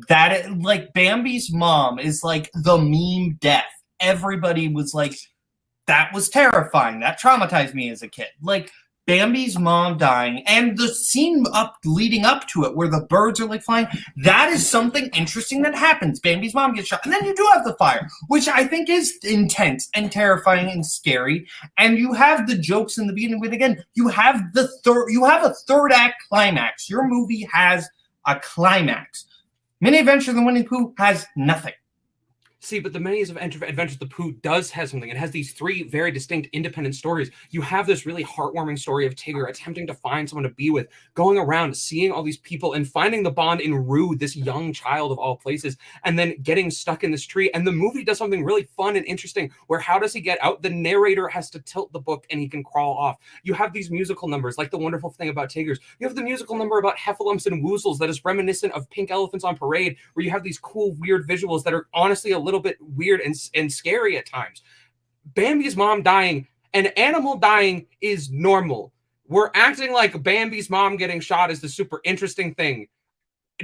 That, like, Bambi's mom is like the meme death. Everybody was like, that was terrifying. That traumatized me as a kid. Like, Bambi's mom dying and the scene leading up to it where the birds are like flying, that is something interesting that happens. Bambi's mom gets shot and then you do have the fire, which I think is intense and terrifying and scary. And you have the jokes in the beginning, but again, you have a third act climax. Your movie has a climax. Many Adventures of the Winnie the Pooh has nothing. See, but the Many Adventures of the Pooh does have something. It has these three very distinct independent stories. You have this really heartwarming story of Tigger attempting to find someone to be with, going around, seeing all these people, and finding the bond in Rue, this young child of all places, and then getting stuck in this tree. And the movie does something really fun and interesting, where how does he get out? The narrator has to tilt the book, and he can crawl off. You have these musical numbers, like the wonderful thing about Tiggers. You have the musical number about Heffalumps and Woozles that is reminiscent of Pink Elephants on Parade, where you have these cool, weird visuals that are honestly a little bit weird and scary at times. Bambi's mom dying, an animal dying is normal. We're acting like Bambi's mom getting shot is the super interesting thing.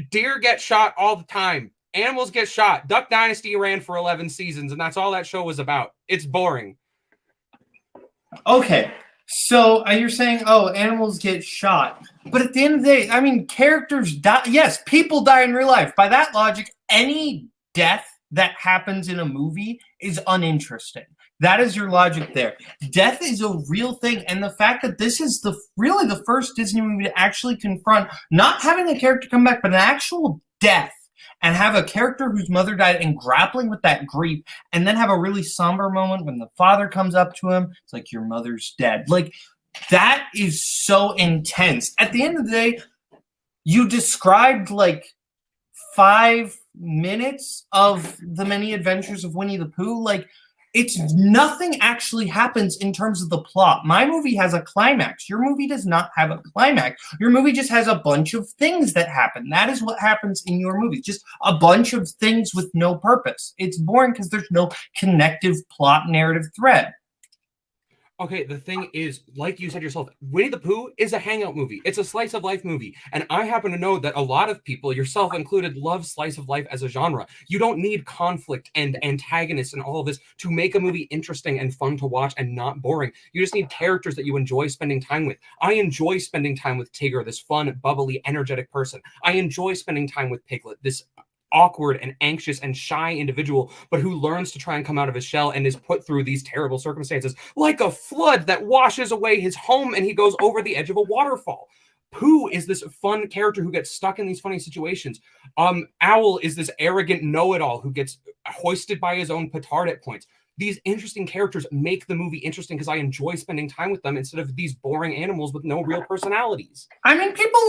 Deer get shot all the time. Animals get shot. Duck Dynasty ran for 11 seasons, and that's all that show was about. It's boring. Okay, so you're saying, oh, animals get shot. But at the end of the day, I mean, characters die. Yes, people die in real life. By that logic, any death that happens in a movie is uninteresting. That is your logic there. Death is a real thing, and the fact that this is really the first Disney movie to actually confront not having a character come back, but an actual death and have a character whose mother died and grappling with that grief, and then have a really somber moment when the father comes up to him. It's like, your mother's dead. Like, that is so intense. At the end of the day, you described like 5 minutes of the many adventures of Winnie the Pooh. Like, it's nothing actually happens in terms of the plot. My movie has a climax. Your movie does not have a climax. Your movie just has a bunch of things that happen. That is what happens in your movie. Just a bunch of things with no purpose. It's boring because there's no connective plot narrative thread. Okay, the thing is, like you said yourself, Winnie the Pooh is a hangout movie. It's a slice of life movie. And I happen to know that a lot of people, yourself included, love slice of life as a genre. You don't need conflict and antagonists and all of this to make a movie interesting and fun to watch and not boring. You just need characters that you enjoy spending time with. I enjoy spending time with Tigger, this fun, bubbly, energetic person. I enjoy spending time with Piglet, this awkward and anxious and shy individual, but who learns to try and come out of his shell and is put through these terrible circumstances, like a flood that washes away his home and he goes over the edge of a waterfall. Pooh is this fun character who gets stuck in these funny situations. Owl is this arrogant know-it-all who gets hoisted by his own petard at points. These interesting characters make the movie interesting because I enjoy spending time with them instead of these boring animals with no real personalities. I mean, people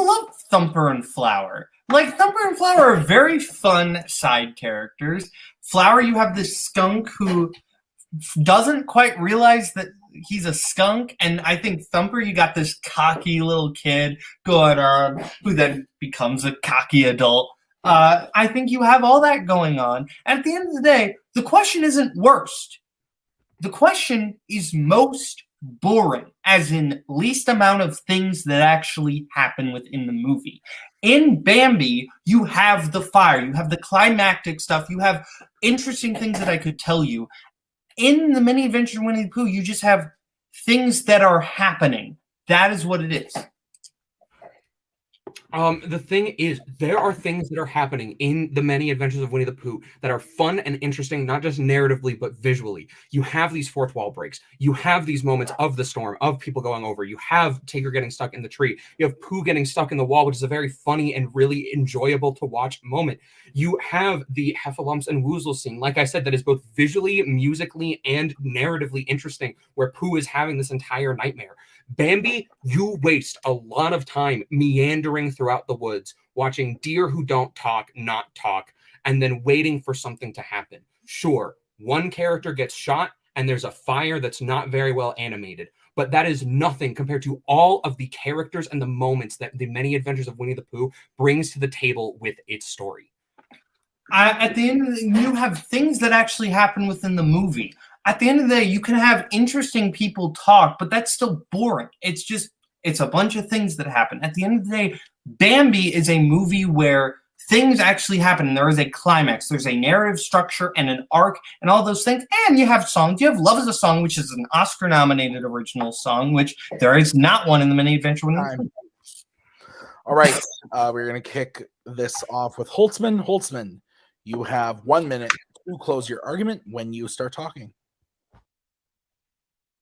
love Thumper and Flower. Like, Thumper and Flower are very fun side characters. Flower, you have this skunk who doesn't quite realize that he's a skunk, and I think Thumper, you got this cocky little kid going on who then becomes a cocky adult. I think you have all that going on. At the end of the day, the question isn't worst. The question is most boring, as in least amount of things that actually happen within the movie. In Bambi, you have the fire, you have the climactic stuff, you have interesting things that I could tell you. In the Many Adventures of Winnie the Pooh, you just have things that are happening. That is what it is. The thing is, there are things that are happening in the Many Adventures of Winnie the Pooh that are fun and interesting, not just narratively, but visually. You have these fourth wall breaks. You have these moments of the storm, of people going over. You have Tigger getting stuck in the tree. You have Pooh getting stuck in the wall, which is a very funny and really enjoyable to watch moment. You have the Heffalumps and Woozles scene, like I said, that is both visually, musically, and narratively interesting, where Pooh is having this entire nightmare. Bambi, you waste a lot of time meandering throughout the woods, watching deer who don't talk, not talk, and then waiting for something to happen. Sure, one character gets shot and there's a fire that's not very well animated, but that is nothing compared to all of the characters and the moments that the Many Adventures of Winnie the Pooh brings to the table with its story. At the end of the day, you have things that actually happen within the movie. At the end of the day, you can have interesting people talk, but that's still boring. It's a bunch of things that happen. At the end of the day, Bambi is a movie where things actually happen. There is a climax. There's a narrative structure and an arc and all those things. And you have songs. You have Love is a Song, which is an Oscar-nominated original song, which there is not one in the Many Adventures of Winnie the Pooh. All right. We're going to kick this off with Holzmann. Holzmann, you have 1 minute to close your argument when you start talking.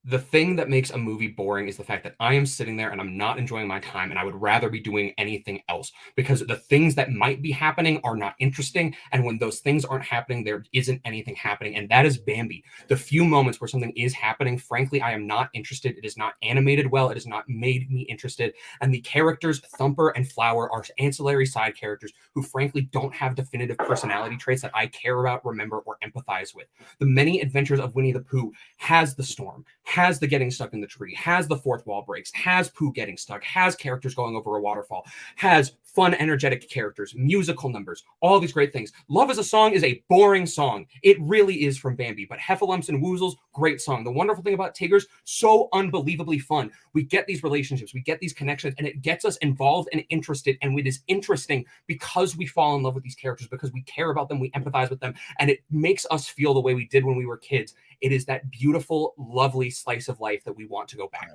The thing that makes a movie boring is the fact that I am sitting there and I'm not enjoying my time and I would rather be doing anything else because the things that might be happening are not interesting. And when those things aren't happening, there isn't anything happening. And that is Bambi. The few moments where something is happening, frankly, I am not interested. It is not animated well. It has not made me interested. And the characters, Thumper and Flower, are ancillary side characters who frankly don't have definitive personality traits that I care about, remember, or empathize with. The Many Adventures of Winnie the Pooh has the storm, has the getting stuck in the tree, has the fourth wall breaks, has Pooh getting stuck, has characters going over a waterfall, has fun, energetic characters, musical numbers, all these great things. Love is a Song is a boring song. It really is from Bambi, but Heffalumps and Woozles, great song. The wonderful thing about Tigger's, so unbelievably fun. We get these relationships, we get these connections, and it gets us involved and interested, and it is interesting because we fall in love with these characters, because we care about them, we empathize with them, and it makes us feel the way we did when we were kids. It is that beautiful, lovely slice of life that we want to go back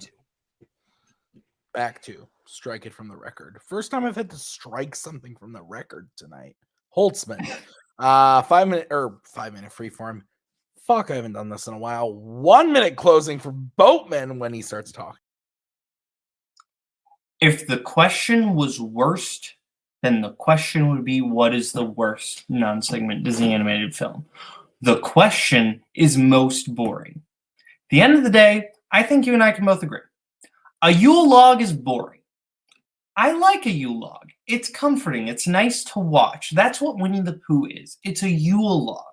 to. Strike it from the record. First time I've had to strike something from the record tonight. Holtzmann. 5 minute freeform. Fuck, I haven't done this in a while. 1 minute closing for Boatman when he starts talking. If the question was worst, then the question would be, what is the worst non-segment Disney animated film? The question is most boring. At the end of the day, I think you and I can both agree. A Yule log is boring. I like a Yule log. It's comforting. It's nice to watch. That's what Winnie the Pooh is. It's a Yule log.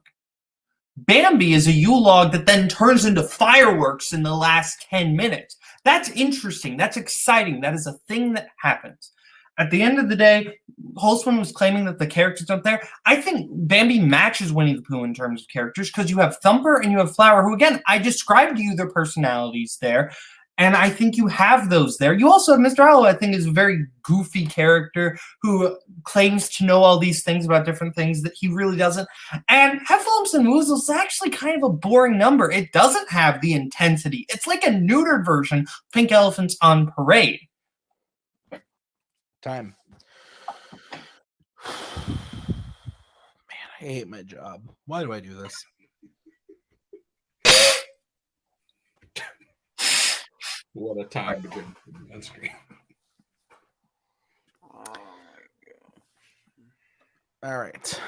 Bambi is a Yule log that then turns into fireworks in the last 10 minutes. That's interesting. That's exciting. That is a thing that happens. At the end of the day, Holzmann was claiming that the characters aren't there. I think Bambi matches Winnie the Pooh in terms of characters because you have Thumper and you have Flower, who, again, I described to you their personalities there. And I think you have those there. You also have Mr. Owl, I think, is a very goofy character who claims to know all these things about different things that he really doesn't. And Heffalumps and Woozles is actually kind of a boring number. It doesn't have the intensity. It's like a neutered version of Pink Elephants on Parade. Time. Man, I hate my job. Why do I do this? What a time to be on screen. Oh my god. All right.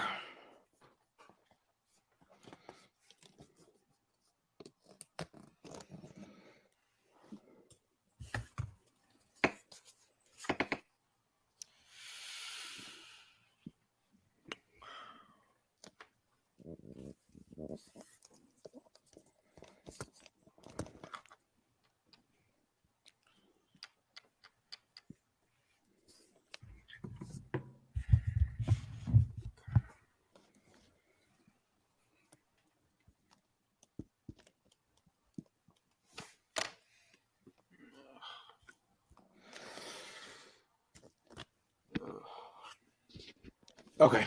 Okay.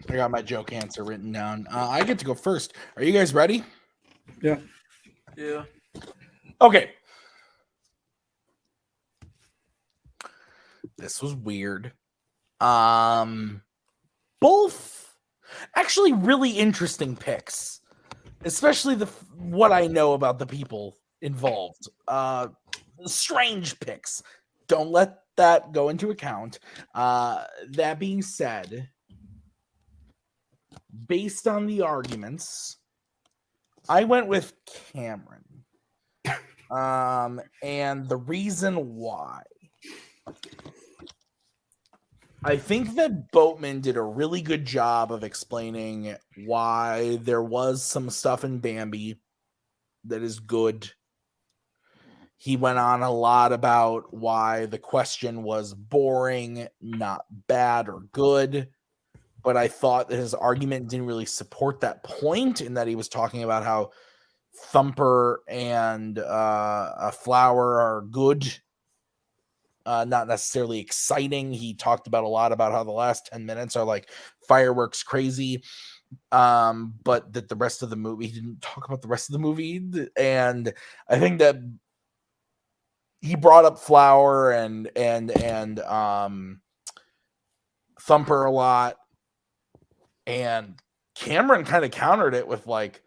I got my joke answer written down. I get to go first. Are you guys ready? Yeah. Yeah. Okay. This was weird. Both actually really interesting picks, especially what I know about the people involved. Strange picks. Don't let that go into account. That being said, based on the arguments, I went with Cameron. And the reason why, I think that Boatman did a really good job of explaining why there was some stuff in Bambi that is good. He went on a lot about why the question was boring, not bad or good. But I thought that his argument didn't really support that point, in that he was talking about how Thumper and a Flower are good, not necessarily exciting. He talked about a lot about how the last 10 minutes are like fireworks crazy, but that the rest of the movie, he didn't talk about the rest of the movie. And I think that he brought up Flower and Thumper a lot, and Cameron kind of countered it with like,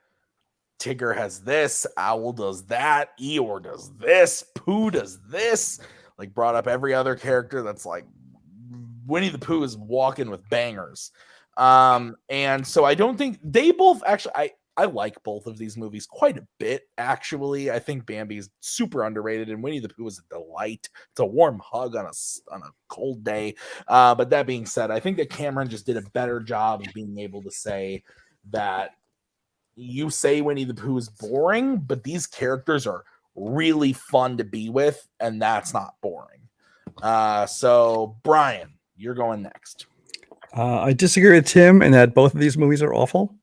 Tigger has this, Owl does that, Eeyore does this, Pooh does this. Like, brought up every other character that's like, Winnie the Pooh is walking with bangers. And so I don't think they both actually, I like both of these movies quite a bit, actually. I think Bambi is super underrated, and Winnie the Pooh is a delight. It's a warm hug on a cold day. But that being said, I think that Cameron just did a better job of being able to say that you say Winnie the Pooh is boring, but these characters are really fun to be with, and that's not boring. So, Brian, you're going next. I disagree with Tim in that both of these movies are awful.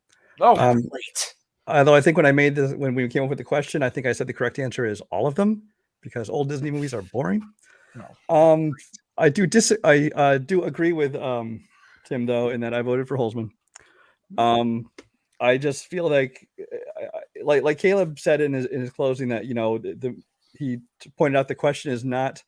Oh, great. Although I think when we came up with the question, I think I said the correct answer is all of them, because old Disney movies are boring. No. I do agree with Tim, though, in that I voted for Holzmann. I just feel like Caleb said in his closing that, you know, he pointed out the question is not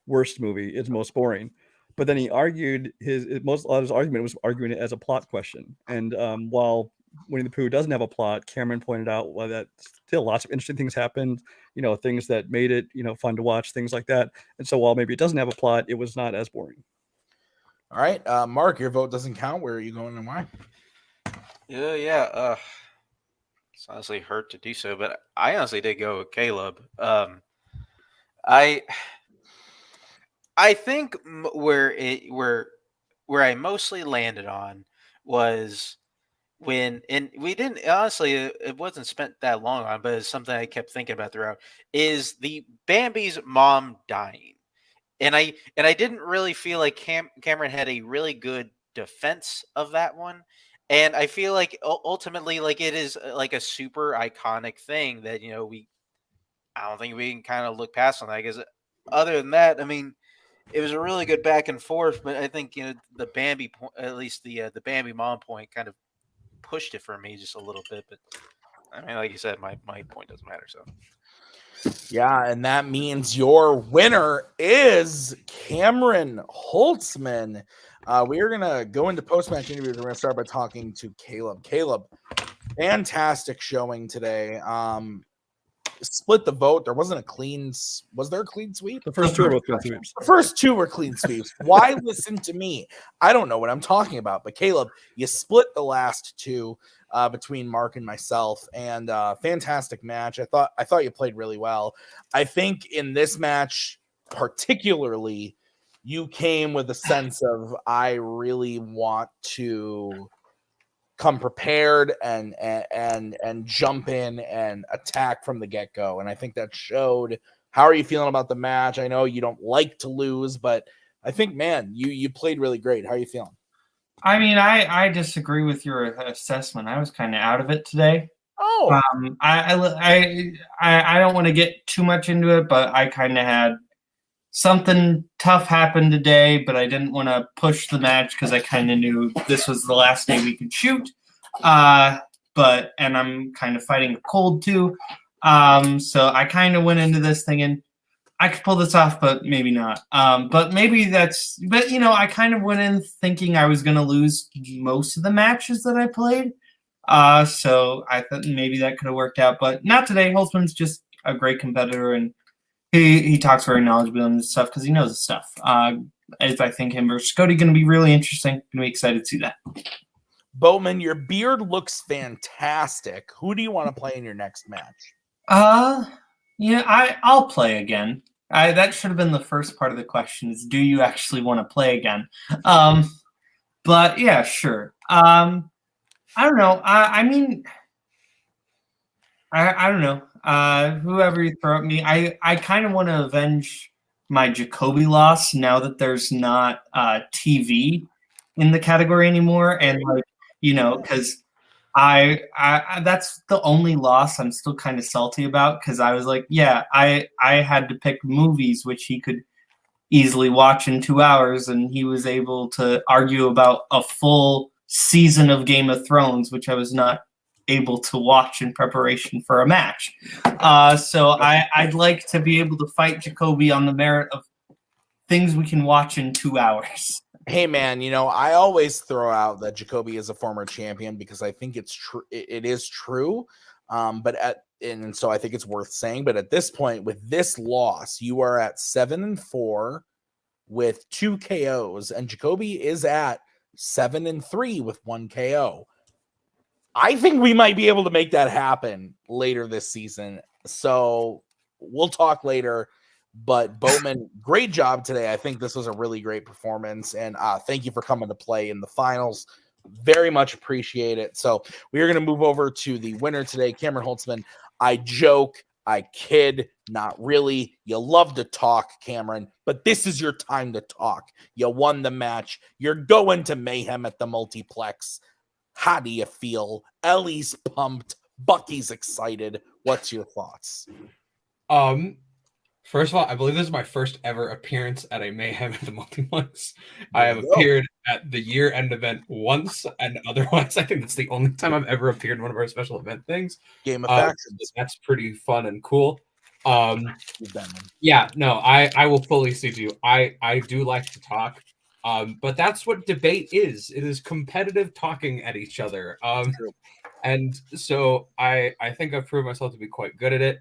worst movie, it's most boring. But then he argued a lot of his argument was arguing it as a plot question. And while Winnie the Pooh doesn't have a plot, Cameron pointed out that still lots of interesting things happened, you know, things that made it, you know, fun to watch, things like that. And so while maybe it doesn't have a plot, it was not as boring. All right, Mark, your vote doesn't count. Where are you going and why? Yeah. It's honestly hurt to do so, but I honestly did go with Caleb. I I think where I mostly landed on was and we didn't honestly it wasn't spent that long on, but it's something I kept thinking about throughout is the Bambi's mom dying. And I didn't really feel like Cameron had a really good defense of that one. And I feel like ultimately like it is like a super iconic thing that I don't think we can kind of look past on that because other than that, I mean, it was a really good back and forth, but I think the Bambi point, at least the Bambi mom point, kind of pushed it for me just a little bit. But I mean, like you said, my point doesn't matter. So Yeah, and that means your winner is Cameron Holzmann. We are gonna go into post-match interviews. We're gonna start by talking to Caleb. Caleb, fantastic showing today. Split the vote. There wasn't a clean. Was there a clean sweep? The first two were both clean sweeps. The first two were clean sweeps. Why listen to me? I don't know what I'm talking about. But Caleb, you split the last two between Mark and myself, and fantastic match. I thought you played really well. I think in this match particularly, you came with a sense of I really want to come prepared and jump in and attack from the get-go. And I think that showed. How are you feeling about the match? I know you don't like to lose, but I think, man, you played really great. How are you feeling? I mean, I disagree with your assessment. I was kind of out of it today. Oh, I don't want to get too much into it, but I kind of had something tough happen today, but I didn't want to push the match because I kind of knew this was the last day we could shoot. And I'm kind of fighting a cold too. So I kind of went into this thinking I could pull this off, but maybe not. But I kind of went in thinking I was going to lose most of the matches that I played. So I thought maybe that could have worked out, but not today. Holtzman's just a great competitor, and he talks very knowledgeably on this stuff because he knows his stuff. I think him versus Cody going to be really interesting. Going to be excited to see that. Boatman, your beard looks fantastic. Who do you want to play in your next match? I'll play again. That should have been the first part of the question is, do you actually want to play again? But yeah, sure. I don't know. I mean, I don't know. Whoever you throw at me, I kind of want to avenge my Jacoby loss now that there's not TV in the category anymore, and because I that's the only loss I'm still kind of salty about because I was like, yeah, I had to pick movies which he could easily watch in 2 hours, and he was able to argue about a full season of Game of Thrones, which I was not able to watch in preparation for a match. So I'd like to be able to fight Jacoby on the merit of things we can watch in 2 hours. Hey man, I always throw out that Jacoby is a former champion because I think it's true. It is true. And so I think it's worth saying. But at this point, with this loss, you are at 7-4 with 2 KOs, and Jacoby is at 7-3 with 1 KO. I think we might be able to make that happen later this season. So we'll talk later. But Boatman, great job today. I think this was a really great performance. And thank you for coming to play in the finals. Very much appreciate it. So we are going to move over to the winner today, Cameron Holtzmann. I joke, I kid, not really. You love to talk, Cameron, but this is your time to talk. You won the match. You're going to Mayhem at the multiplex. How do you feel? Ellie's pumped. Bucky's excited. What's your thoughts? First of all, I believe this is my first ever appearance at a Mayhem at the multiplex. I have appeared at the year-end event once, and otherwise, I think that's the only time I've ever appeared in one of our special event things. Game of Factions. So that's pretty fun and cool. Yeah, no, I will fully see you. I do like to talk. But that's what debate is. It is competitive talking at each other. And so I think I've proved myself to be quite good at it.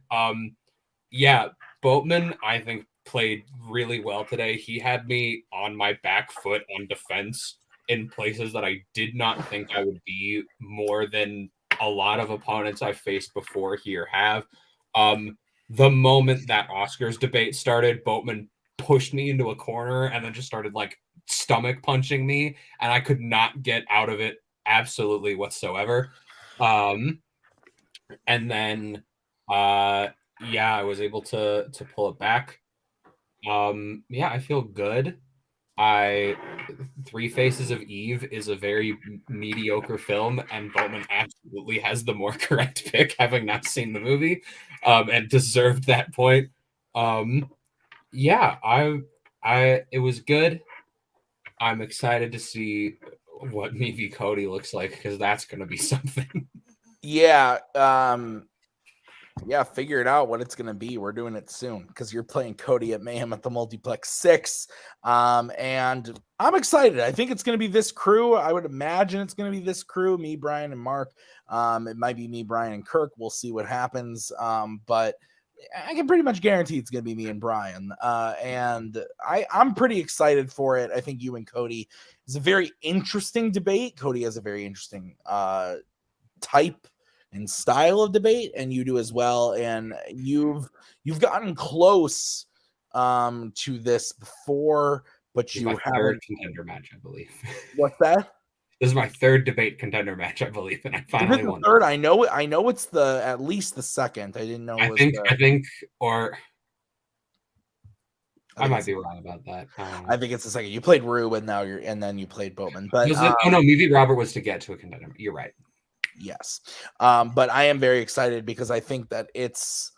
Yeah, Boatman, I think played really well today. He had me on my back foot on defense in places that I did not think I would be, more than a lot of opponents I faced before here have. The moment that Oscars debate started, Boatman pushed me into a corner and then just started like stomach punching me, and I could not get out of it absolutely whatsoever. And then yeah, I was able to pull it back. Yeah, I feel good. Three Faces of Eve is a very mediocre film, and Boatman absolutely has the more correct pick, having not seen the movie, and deserved that point. Yeah, it was good. I'm excited to see what me v Cody looks like, because that's going to be something. Yeah, yeah, figure it out what it's gonna be. We're doing it soon because you're playing Cody at Mayhem at the Multiplex 6. And I'm excited. I think it's gonna be this crew. I would imagine it's gonna be this crew, me, Brian, and Mark. It might be me, Brian, and Kirk. We'll see what happens. But I can pretty much guarantee it's gonna be me and Brian. And I'm pretty excited for it. I think you and Cody is a very interesting debate. Cody has a very interesting type and style of debate, and you do as well. And you've gotten close to this before, but you haven't. Third contender match, I believe. What's that? This is my third debate contender match, I believe, and I finally won. Third, I know it's at least the second. I didn't know. I think, or I might be wrong about that. I think it's the second. You played Rue, and then you played Boatman. But no, me v Robert was to get to a contender. You're right. Yes. But I am very excited because I think that it's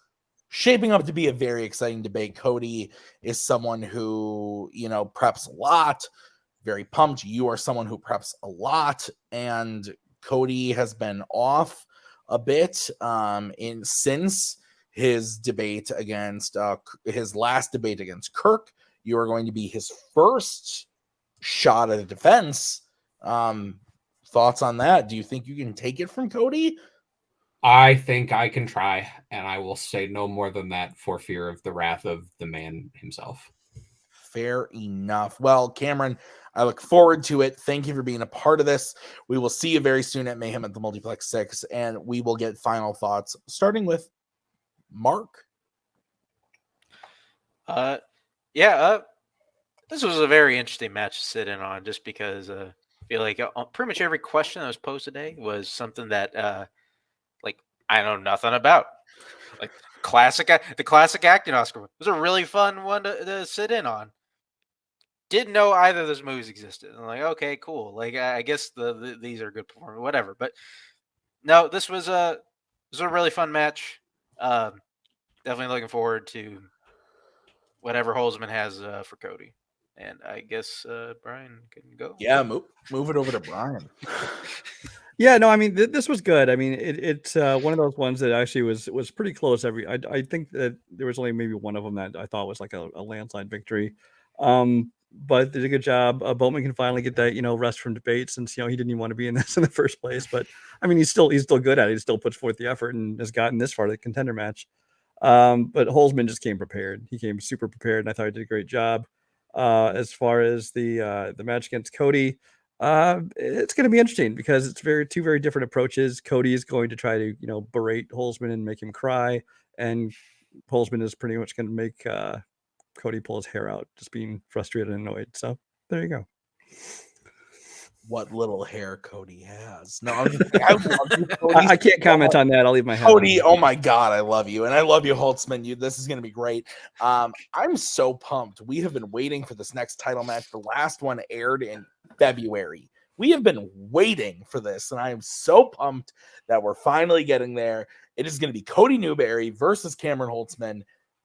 shaping up to be a very exciting debate. Cody is someone who, preps a lot, very pumped. You are someone who preps a lot, and Cody has been off a bit since his debate against his last debate against Kirk. You are going to be his first shot at a defense. Thoughts on that? Do you think you can take it from Cody? I think I can try, and I will say no more than that for fear of the wrath of the man himself. Fair enough. Well, Cameron, I look forward to it. Thank you for being a part of this. We will see you very soon at Mayhem at the Multiplex 6, and we will get final thoughts, starting with Mark. This was a very interesting match to sit in on, just because I feel like pretty much every question that was posed today was something that I know nothing about. Like the classic acting Oscar was a really fun one to sit in on. Didn't know either of those movies existed. I'm like, okay, cool. Like, I guess these are good performance, whatever. But no, this was a really fun match. Definitely looking forward to whatever Holzmann has for Cody. And I guess Brian can go. Yeah, move it over to Brian. Yeah, no, I mean, this was good. I mean, it's one of those ones that actually was pretty close. I think that there was only maybe one of them that I thought was like a landslide victory. But did a good job. Boatman can finally get that, rest from debate, since, he didn't even want to be in this in the first place. But I mean, he's still good at it. He still puts forth the effort and has gotten this far to the contender match. But Holzmann just came prepared. He came super prepared, and I thought he did a great job. As far as the match against Cody, it's going to be interesting because it's two very different approaches. Cody is going to try to, berate Holzmann and make him cry, and Holzmann is pretty much going to make Cody pull his hair out, just being frustrated and annoyed. So there you go. What little hair Cody has. No, I can't comment on that. I'll leave my head. Cody, oh my God, I love you. And I love you, Holtzmann. This is going to be great. I'm so pumped. We have been waiting for this next title match. The last one aired in February. We have been waiting for this, and I am so pumped that we're finally getting there. It is going to be Cody Newberry versus Cameron Holtzmann.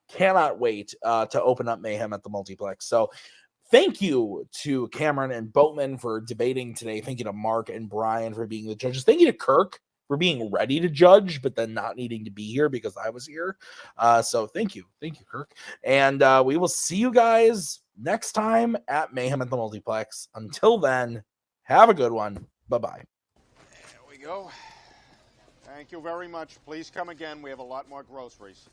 Cannot wait to open up Mayhem at the Multiplex. So thank you to Cameron and Boatman for debating today. Thank you to Mark and Brian for being the judges. Thank you to Kirk for being ready to judge, but then not needing to be here because I was here. So thank you. Thank you, Kirk. And we will see you guys next time at Mayhem at the Multiplex. Until then, have a good one. Bye-bye. There we go. Thank you very much. Please come again. We have a lot more groceries.